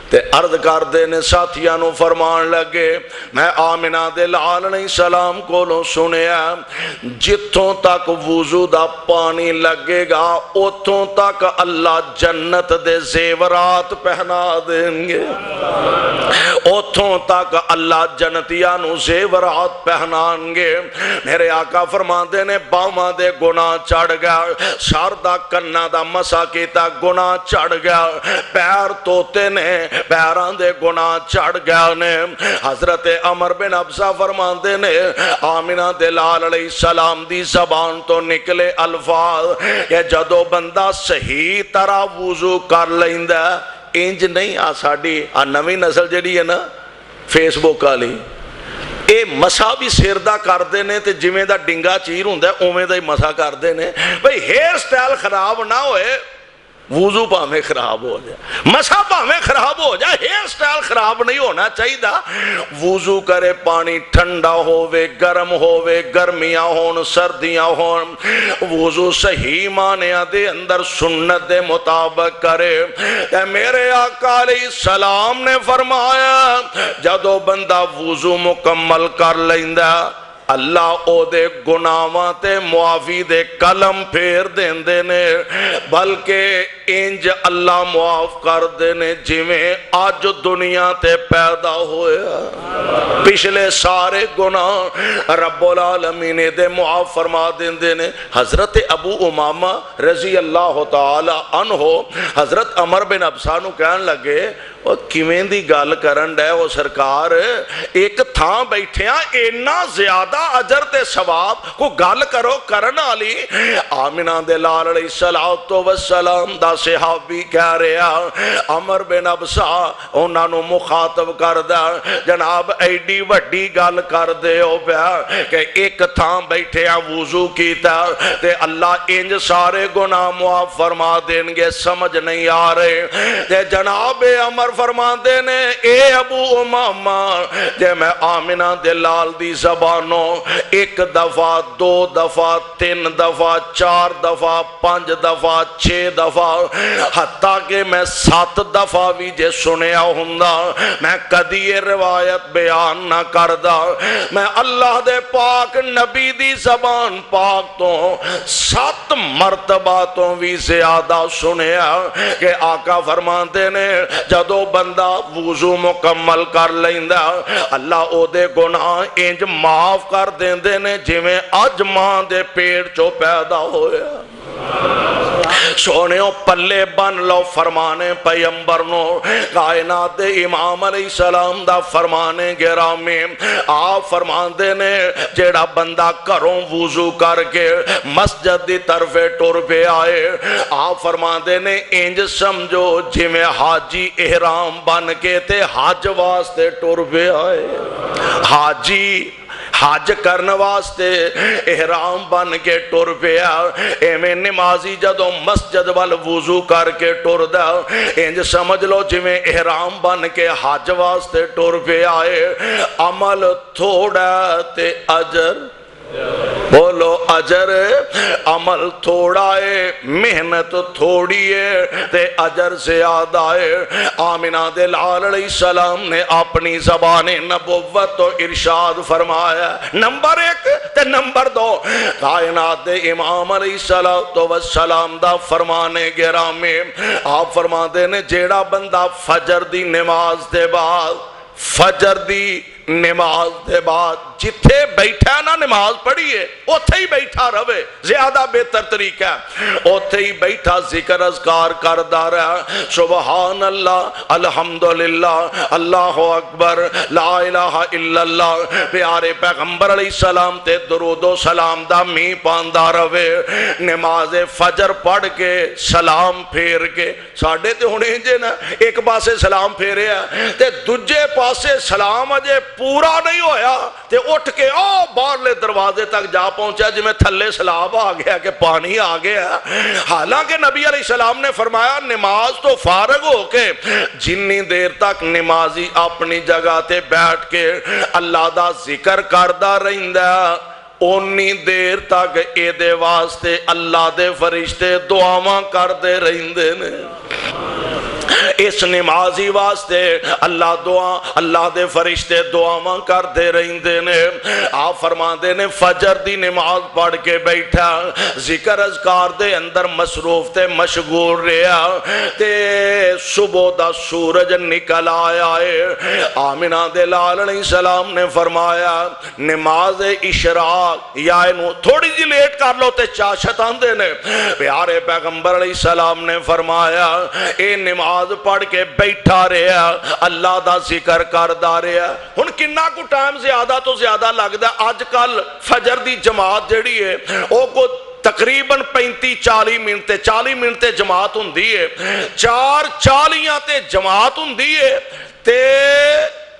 تے عرض کر دینے ساتھیاں نو فرمان لگے میں آمنہ دے لال علیہ السلام کو لو سنیا جتوں تک وضو دا پانی لگے گا اتوں تک اللہ جنت دے زیورات پہنا دیں گے اتوں تک اللہ جنتیاں نو زیورات پہنان گے میرے آقا فرمان دینے باما دے گناہ چڑھ گیا سر دا کنہ دا مسا کیتا گناہ چڑھ گیا پیر توتے نے پیران دے گناہ چڑھ گیا نے۔ حضرت عمر بن ابسا فرماندے نے آمنہ دے لال علیہ السلام دی زبان تو نکلے الفاظ کہ جدو بندہ صحیح طرح وضو کر لیندہ انج نہیں آ ساڑی نوی نسل جڑی ہے نا فیس بک والی اے مسا بھی سردہ کر دینے تے جویں دا ڈنگا چیر ہوندہ ہے اومیں دا ہی مسا کر دینے بھئی ہیئر سٹائل خراب نہ ہوئے وضو پاہمیں خراب ہو جائے مسا پاہمیں خراب ہو جائے ہیئر سٹائل خراب نہیں ہونا چاہیے دا وضو کرے پانی ٹھنڈا ہووے گرم ہووے گرمیاں ہون سردیاں ہون وضو صحیح معنیاں دے اندر سنت دے مطابق کرے اے میرے آقا علیہ السلام نے فرمایا جدو بندہ وضو مکمل کر لیندہ اللہ او دے گناہاں تے معافی دے کلم پھیر دیندے نے بلکہ انج اللہ معاف کر دینے جویں آج دنیا تے پیدا ہویا پچھلے سارے گناہ رب العالمین دے معاف فرما دیندے نے۔ حضرت ابو امامہ رضی اللہ تعالی عنہ حضرت عمر بن ابسا نو کہن لگے وہ کیویں دی گل کرن ڈے وہ سرکار ایک تھاں بیٹھیاں اینا زیادہ اجر تے ثواب کو گل کرو کرن والی آمنہ دے لال علیہ السلام دا صحابی کہہ رہا عمر بن ابسا انہاں نو مخاطب کر دا جناب ایڈی وڈی گل کر دے ہو پیا کہ ایک تھاں بیٹھیاں وضو کیتا تے اللہ انج سارے گناہ معاف فرما دیں گے سمجھ نہیں آ رہے تے جناب عمر فرما دینے اے ابو امامہ جے میں آمنہ دے لال دی زبانوں ایک دفعہ دو دفعہ تین دفعہ چار دفعہ پانچ دفعہ چھ دفعہ حتیٰ کہ میں 7 دفعہ بھی جے سنیا ہوندا میں کدی یہ روایت بیان نہ کردہ میں اللہ دے پاک نبی دی زبان پاک تو 7 مرتبہ تو بھی زیادہ سنیا کہ آقا فرماتے نے جدو بندہ وضو مکمل کر لیندہ اللہ او دے گناہ انج معاف کر دیندے نے جویں اج ماں دے پیٹ چو پیدا ہویا سونےوں پلے بن لو فرمانے پیمبر نو کائنات امام علیہ السلام دا فرمانے گرامی آپ فرماندے نے جیڑا بندہ کروں وضو کر کے مسجد دی طرف ٹور پہ آئے آپ فرماندے نے انج سمجھو جی میں حاجی احرام بن کے تے حج واسطے ٹور پہ آئے حاجی حج کرن واسطے احرام بن کے ٹور پیا ایویں نمازی جدوں مسجد وال وضو کر کے ٹور دا انج سمجھ لو جویں احرام بن کے حج واسطے ٹور پیا آئے عمل تھوڑا تے اجر بولو اجر عمل تھوڑا ہے محنت تھوڑی ہے تے اجر زیادہ ہے آمنہ دے لال علیہ السلام نے اپنی زبان نبوت تو ارشاد فرمایا نمبر 1 تے نمبر 2 کائنات دے امام علیہ السلام دا فرمانے گرامی آپ فرما دے نے جیڑا بندہ فجر دی نماز دے بعد فجر دی نماز دے بعد جتھے بیٹھا نا نماز پڑھیے اوتھے ہی بیٹھا رہے زیادہ بہتر طریقہ ہے اوتھے ہی بیٹھا ذکر اذکار کردہ رہا سبحان اللہ الحمدللہ اللہ اکبر لا الہ الا اللہ پیارے پیغمبر علیہ السلام تے درود و سلام دا می پاندہ رہے نماز فجر پڑھ کے سلام پھیر کے ساڑھے تے ہونے جے نا ایک پاسے سلام پھیرے ہیں تے دجے پاسے سلام اجے پورا نہیں ہویا تے اٹھ کے باہرلے دروازے تک جا پہنچا جی میں تھلے سلاب آ گیا کہ پانی آ گیا حالانکہ نبی علیہ السلام نے فرمایا نماز تو فارغ ہو کے جنی دیر تک نمازی اپنی جگہ تے بیٹھ کے اللہ دا ذکر کردہ رہندہ اونی دیر تک اے دے واسطے اللہ دے فرشتے دعاواں کردے رہندے نے اس نمازی واسطے اللہ دے فرشتے دعاواں کر دے رہندے نے آپ فرما دے نے فجر دی نماز پڑھ کے بیٹھا ذکر اذکار دے اندر مصروف تے مشغول رہا تے صبح دا سورج نکل آیا ہے آمنہ دے لال علیہ السلام نے فرمایا نماز اشراق یا انہوں تھوڑی جی لیٹ کر لو تے چاشت آندے نے پیارے پیغمبر علیہ السلام نے فرمایا اے نماز پڑھ کے بیٹھا رہا اللہ دا ذکر کردا رہا ہن کنا کو ٹائم زیادہ تو زیادہ لگدا اج کل فجر دی جماعت جڑی ہے او کو تقریباً 35-40 منٹ 40 منٹ تے جماعت ہوندی ہے 4:40 تے جماعت ہوندی ہے تے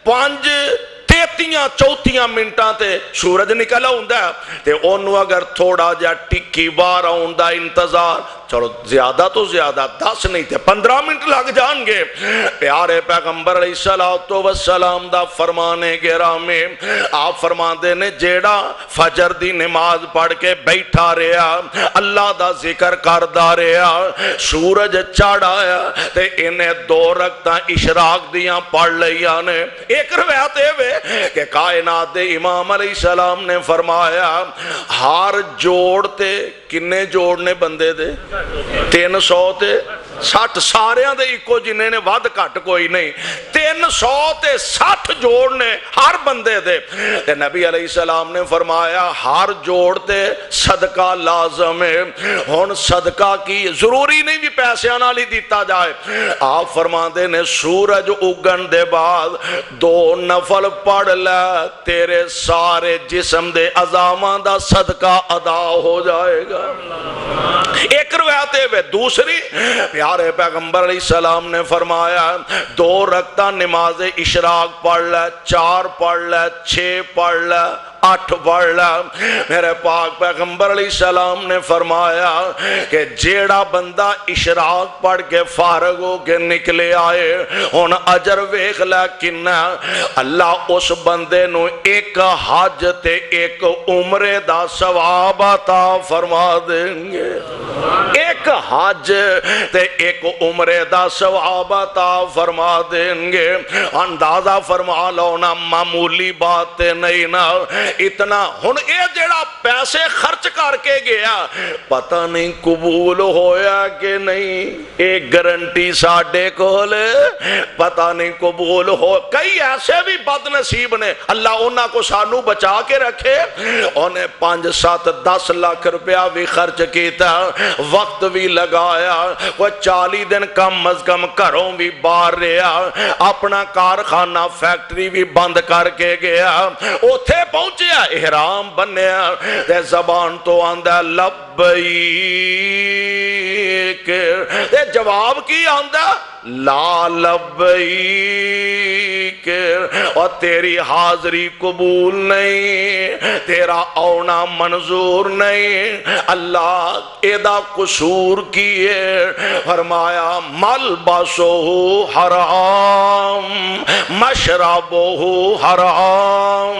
5:33 منٹاں تے سورج نکلا ہوندا ہے تے اونوں اگر تھوڑا جا ٹکی بار آن دا انتظار چلو زیادہ تو زیادہ 10 نہیں تے 15 منٹ لگ جان گے پیارے پیغمبر علیہ الصلوۃ والسلام دا فرمانے گرامی آپ فرماندے نے جیڑا فجر دی نماز پڑھ کے بیٹھا رہا اللہ دا ذکر کردا رہا سورج چڑھ آیا تے انہیں 2 رکعتاں اشراق دیاں پڑھ لیاں نے ایک روایت ہے کہ کائنات دے امام علیہ السلام نے فرمایا ہر جوڑ تے کنے جوڑنے بندے دے 300 تے 60 ساریاں دے ایکو جنہیں نے ود کٹ کوئی نہیں 300 تے 60 جوڑ نے ہر بندے دے تے نبی علیہ السلام نے فرمایا ہر جوڑ تے صدقہ لازم ہے ہن صدقہ کی ضروری نہیں بھی پیسے نال ہی دیتا جائے آپ فرماندے نے سورج اگن دے بعد 2 نفل پڑھ لے تیرے سارے جسم دے اعضاء دا صدقہ ادا ہو جائے گا ایک روایت ہے دوسری پیارے پیغمبر علیہ السلام نے فرمایا 2 رکعتاں نماز اشراق پڑھ لے 4 پڑھ لے 6 پڑھ لے 8 پڑھ لے میرے پاک پیغمبر علیہ السلام نے فرمایا کہ جیڑا بندہ اشراق پڑھ کے فارغ ہو کے نکلے آئے ہن اجر ویکھ لے کنا اللہ اس بندے نو ایک حج تے ایک عمرے دا ثواب عطا فرما دیں گے ایک حج تے ایک عمرے دا ثواب عطا فرما دیں گے اندازہ فرما لو نا معمولی بات نہیں نا اتنا ہن اے جڑا پیسے خرچ کر کے گیا پتہ نہیں قبول ہویا کہ نہیں ایک گارنٹی ساڈے کول پتہ نہیں قبول ہو کئی ایسے بھی بد نصیب نے اللہ انہاں کو سانو بچا کے رکھے انہیں 5-7-10 لاکھ روپیہ بھی خرچ کیتا وقت بھی لگایا وہ 40 دن کم از کم گھروں بھی باہر رہا اپنا کارخانہ فیکٹری بھی بند کر کے گیا اوتھے پہنچے احرام بنیا تے زبان تو آندہ لبیک تے جواب کی آندہ لا لبیک اور تیری حاضری قبول نہیں تیرا اونا منظور نہیں اللہ ایدہ قصور کیے فرمایا ملبسو حرام مشربو حرام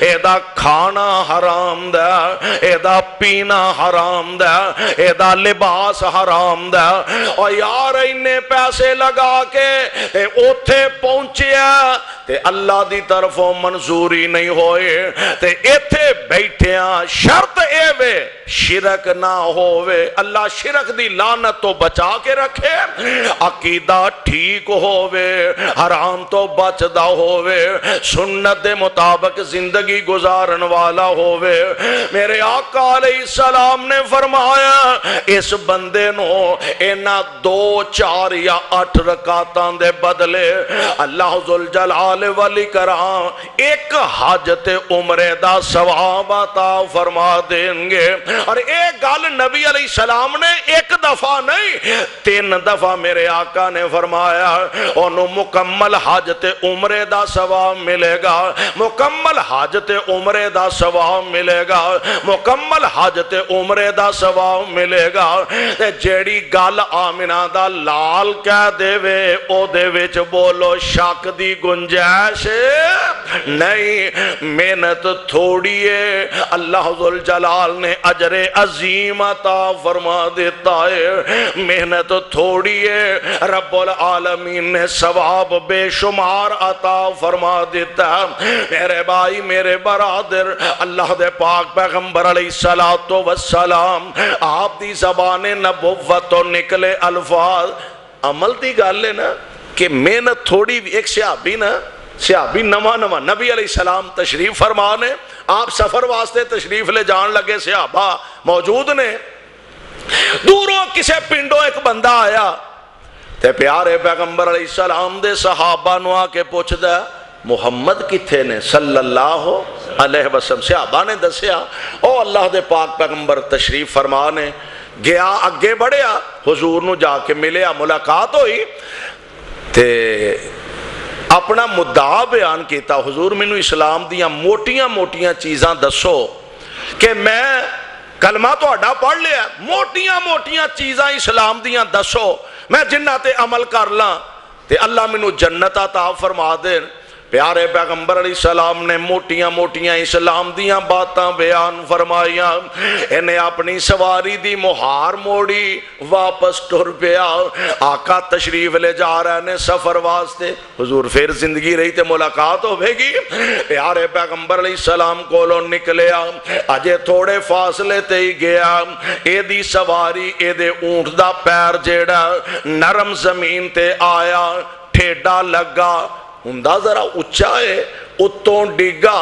ایدہ کھانا حرام دا ایدہ پینا حرام دا ایدہ لباس حرام دا اور یار انہیں پیسے لگا کے اوتھے پہنچیا تے اللہ دی طرفوں منظوری نہیں ہوئے تے ایتھے بیٹھیاں شرط اے وے شرک نہ ہوئے اللہ شرک دی لعنت تو بچا کے رکھے عقیدہ ٹھیک ہوئے حرام تو بچدا ہوئے سنت دے مطابق زندگی گزارن والا ہوئے میرے آقا علیہ السلام نے فرمایا اس بندے نو اینا 2 4 یا 8 رکعتاں دے بدلے اللہ ذوالجلال والاکرام ایک حج تے عمرے دا ثواب عطا فرما دیں گے اور ایک گل نبی علیہ السلام نے ایک دفعہ نہیں 3 دفعہ میرے آقا نے فرمایا انہوں مکمل حج تے عمرے دا ثواب ملے گا مکمل حج تے عمرے دا ثواب ملے گا مکمل حج تے عمرے دا ثواب ملے گا تے جیڑی گل آمنہ دا لال کہہ دے وے او دے وچ بولو شک دی گنجائش نہیں محنت تھوڑی ہے اللہ ذوالجلال نے اجر عظیم عطا فرما دیتا ہے محنت تھوڑی ہے رب العالمین نے ثواب بے شمار عطا فرما دیتا ہے میرے بھائی میرے برادر اللہ دے پاک پیغمبر علیہ السلام آپ دی زبان نبوت تو نکلے الفاظ عمل دی گل ہے نا کہ محنت تھوڑی ایک صحابی نواں نبی علیہ السلام تشریف فرمانے آپ سفر واسطے تشریف لے جان لگے صحابہ موجود نے دوروں کسے پنڈوں ایک بندہ آیا تے پیارے پیغمبر علیہ السلام دے صحابہ نو آ کے پوچھدا محمد کتھے نے صلی اللہ علیہ وسلم. صحابہ نے دسیا او اللہ دے پاک پیغمبر تشریف فرما نے. گیا اگے بڑھیا حضور نو جا کے ملیا, ملاقات ہوئی تے اپنا مدعا بیان کیتا. حضور مینوں اسلام دیاں موٹیاں موٹیاں چیزاں دسو کہ میں کلمہ تہاڈا پڑھ لیا, موٹیاں موٹیاں چیزاں اسلام دیاں دسو میں جنہ تے عمل کر لاں تے اللہ مینوں جنت عطا فرما دے. پیارے پیغمبر علیہ السلام نے موٹیاں موٹیاں اسلام دیاں باتاں بیان فرمائیاں. انہیں اپنی سواری دی مہار موڑی, واپس ٹر پیا. آقا تشریف لے جا رہے نے سفر واسطے. حضور پھر زندگی رہی تے ملاقات ہوے گی. پیارے پیغمبر علیہ السلام کولوں نکلیا, اجے تھوڑے فاصلے تے ہی گیا. اے دی سواری اے دے اونٹ دا پیر جیڑا نرم زمین تے آیا, ٹھیڈا لگا, ہوندا ذرا اچھا ہے, اتوں ڈگا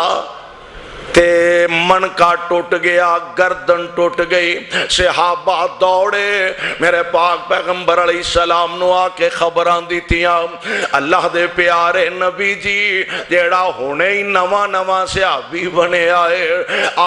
تے منکا ٹوٹ گیا, گردن ٹوٹ گئی. صحابہ دوڑے میرے پاک پیغمبر علیہ السلام نو آ کے خبراں دیتیاں, اللہ دے پیارے نبی جی جیڑا ہونے ہی نواں نواں صحابی بنے آئے,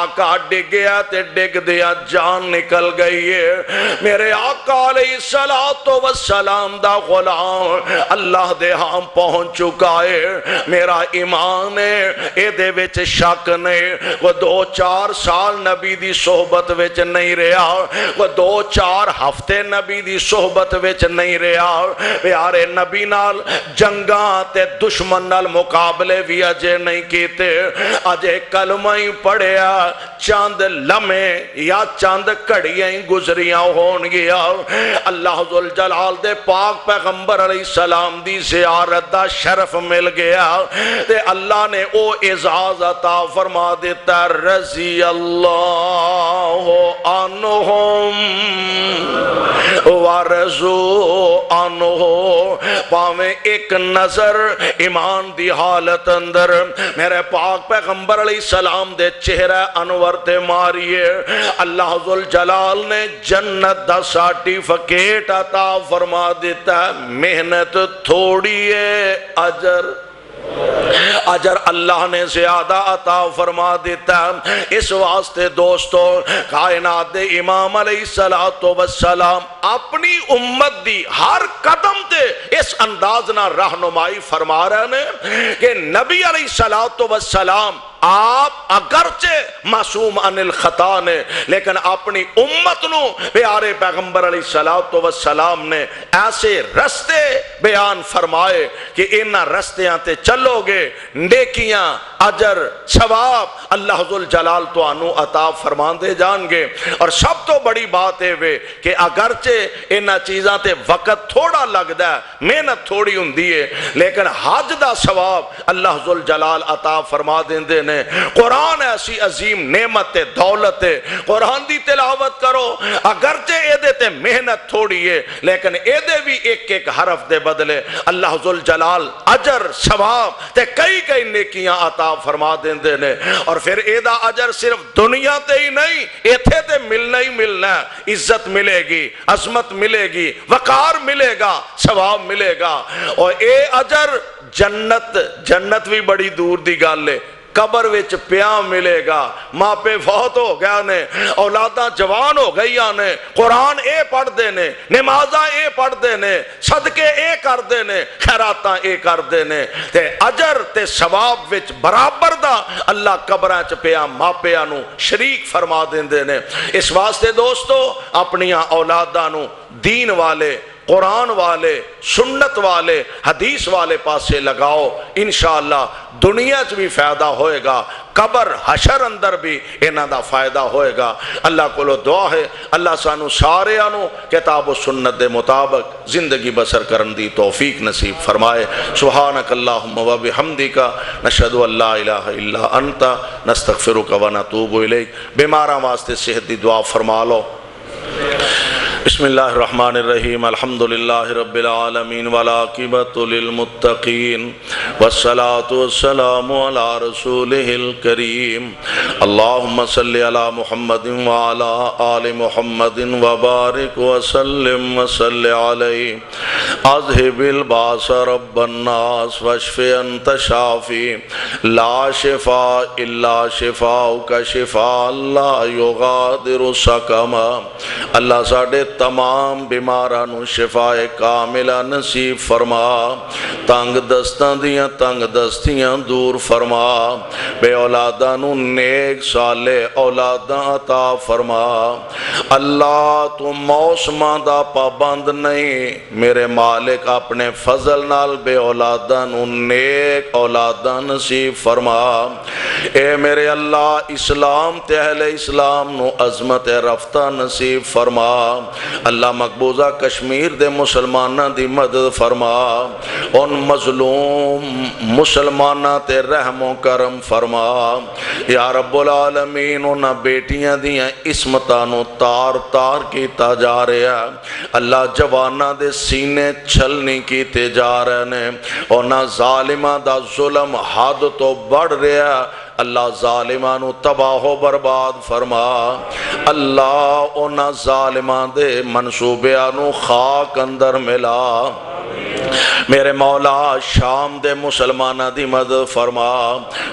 آقا ڈگ گیا تے ڈگ دیا جان نکل گئی ہے. میرے آقا علیہ السلام دا غلام اللہ دے ہاں پہنچ چکا ہے. میرا ایمان ہے اے دے وچ شک نہیں. وہ 2-4 سال نبی دی صحبت وچ نہیں رہا, وہ 2-4 ہفتے نبی دی صحبت وچ نہیں رہا. پیارے نبی نال جنگاں تے دشمن نال مقابلے بھی اجے نہیں کیتے. اجے کلمہ ہی پڑھیا, چاند لمحے یا چاند گھڑیاں ہی گزریاں ہون گیا. اللہ ذوالجلال دے پاک پیغمبر علیہ السلام دی زیارت دا شرف مل گیا تے اللہ نے او اعزاز عطا فرما دیتا, رضی اللہ عنہم ورضوا عنہ. پاویں ایک نظر ایمان دی حالت اندر میرے پاک پیغمبر علیہ السلام دے چہرہ انور تے ماریے, اللہ ذوالجلال نے جنت دا سرٹیفکیٹ عطا فرما دیتا. محنت تھوڑی ہے, اجر اللہ نے زیادہ عطا فرما دیتا. اس واسطے دوستو کائنات دے امام علیہ السلام اپنی امت دی ہر قدم تے اس انداز نہ رہنمائی فرما رہے ہیں کہ نبی علیہ السلام آپ اگرچہ معصوم عن الخطا نے, لیکن اپنی امت نو پیارے پیغمبر علیہ السلام نے ایسے رستے بیان فرمائے کہ انہاں رستیاں تے چلو گے نیکیاں اجر ثواب اللہ ذوالجلال تو انو عطا فرمان دے جان گے. اور سب تو بڑی بات ہے وے کہ اگرچہ انہاں چیزاں تے وقت تھوڑا لگدا ہے, محنت تھوڑی ہوندی ہے, لیکن حج دا ثواب اللہ ذوالجلال عطا فرما دیندے نے. قرآن ایسی عظیم نعمت دولت ہے, قرآن دی تلاوت کرو, اگرچہ اے دے تے محنت تھوڑی ہے لیکن اے دے بھی ایک ایک حرف دے بدلے اللہ ذوالجلال اجر ثواب تے کئی کئی نیکیاں عطا فرما دیندے نے. اور پھر اے دا اجر صرف دنیا تے ہی نہیں, ایتھے تے ملنا ہی ملنا ہے. عزت ملے گی, عظمت ملے گی, وقار ملے گا, ثواب ملے گا. اور اے اجر جنت بھی بڑی دور دی گل ہے, قبر وچ پیاں ملے گا. ماں پہ فوت ہو گیا نے, اولاداں جوان ہو گئی نے, قرآن اے پڑھ دے نے, نمازاں اے پڑھ دے نے, صدقے اے کر دے نے, خیراتاں اے کر دے نے, تے اجر تے ثواب وچ برابر دا اللہ قبراں چ پیاں ماں پیاں نو شریک فرما دیندے نے. اس واسطے دوستو اپنیاں اولاداں نو دین والے, قرآن والے, سنت والے, حدیث والے پاسے لگاؤ. انشاءاللہ دنیا چ بھی فائدہ ہوئے گا, قبر حشر اندر بھی انہاں دا فائدہ ہوئے گا. اللہ کو دعا ہے اللہ سانو سارے آنو کتاب و سنت دے مطابق زندگی بسر کرن دی توفیق نصیب فرمائے. سبحانک اللہم و بحمدک نشہد ان لا الہ الا انت نستغفرک و نتوب الیک. بیماراں واسطے صحت دی دعا فرما لو. بسم اللہ الرحمن الرحیم الحمدللہ رب العالمین والعاقبۃ للمتقین والصلاة والسلام علی رسولہ الکریم اللہم صلی علی محمد وعلی آل محمد وبارک وسلم وصلی علیہ اذہب الباس رب الناس واشف انت شافی لا شفاء الا شفاؤک شفاء لا یغادر سقما۔ اللہ ساڈے تمام بیماراں نو شفاء کاملہ نصیب فرما، تنگ دستاں دیاں تنگ دستیاں دور فرما، بے اولاداں نو نیک صالح اولاداں عطا فرما۔ اللہ تو موسماں دا پابند نہیں، میرے مالک اپنے فضل نال بے اولاداں نو نیک اولاداں نصیب فرما۔ اے میرے اللہ اسلام تے اہل اسلام نو عظمت رفتہ نصیب فرما۔ اللہ مقبوضہ کشمیر دے مسلماناں دی مدد فرما، ان مظلوم مسلماناں تے رحم و کرم فرما۔ یا رب العالمین انہاں بیٹیاں دیاں عصمتاں نو تار تار کیتا جا رہا ہے، اللہ جواناں دے سینے چھلنی کیتے جا رہے نے، انہاں ظالماں دا ظلم حد تو بڑھ رہا ہے، اللہ ظالمانو تباہ و برباد فرما۔ اللہ انہاں ظالمان دے منصوبیانو خاک اندر ملا۔ میرے مولا شام دے مسلمانہ دی مدد فرما،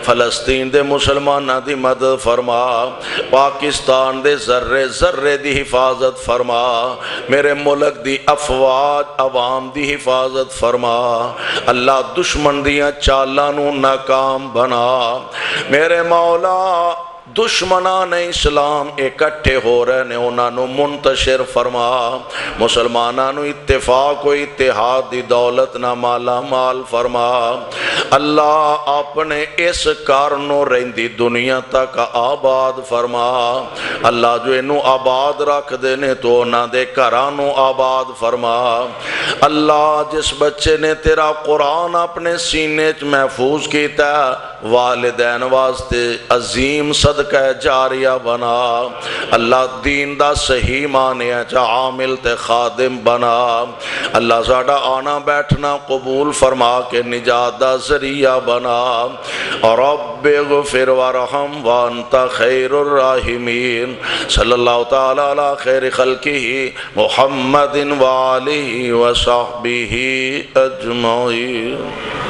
فلسطین دے مسلمانہ دی مدد فرما، پاکستان دے ذرے ذرے دی حفاظت فرما، میرے ملک دی افواج عوام دی حفاظت فرما۔ اللہ دشمن دیاں چالانوں ناکام بنا۔ میرے مولا دشمنان اسلام اکٹھے ہو رہے نے، انہاں نو منتشر فرما، مسلماناں نو اتفاق و اتحاد دی دولت نہ مالا مال فرما۔ اللہ اپنے اس کارنو رہندی دنیا تک آباد فرما۔ اللہ جو انو آباد رکھ دینے تو انہاں دے گھرانو آباد فرما۔ اللہ جس بچے نے تیرا قرآن اپنے سینے محفوظ کیتا والدین واسطے عظیم صدقہ جاریہ بنا۔ اللہ دین دا صحیح معنی چا عامل تے خادم بنا۔ اللہ ساڑا آنا بیٹھنا قبول فرما کے نجات دا ذریعہ بنا۔ رب اغفر ورحم وانت خیر الراحمین۔ صلی اللہ تعالی علی خیر خلقہ محمد وآلہ وصحبہ اجمعین۔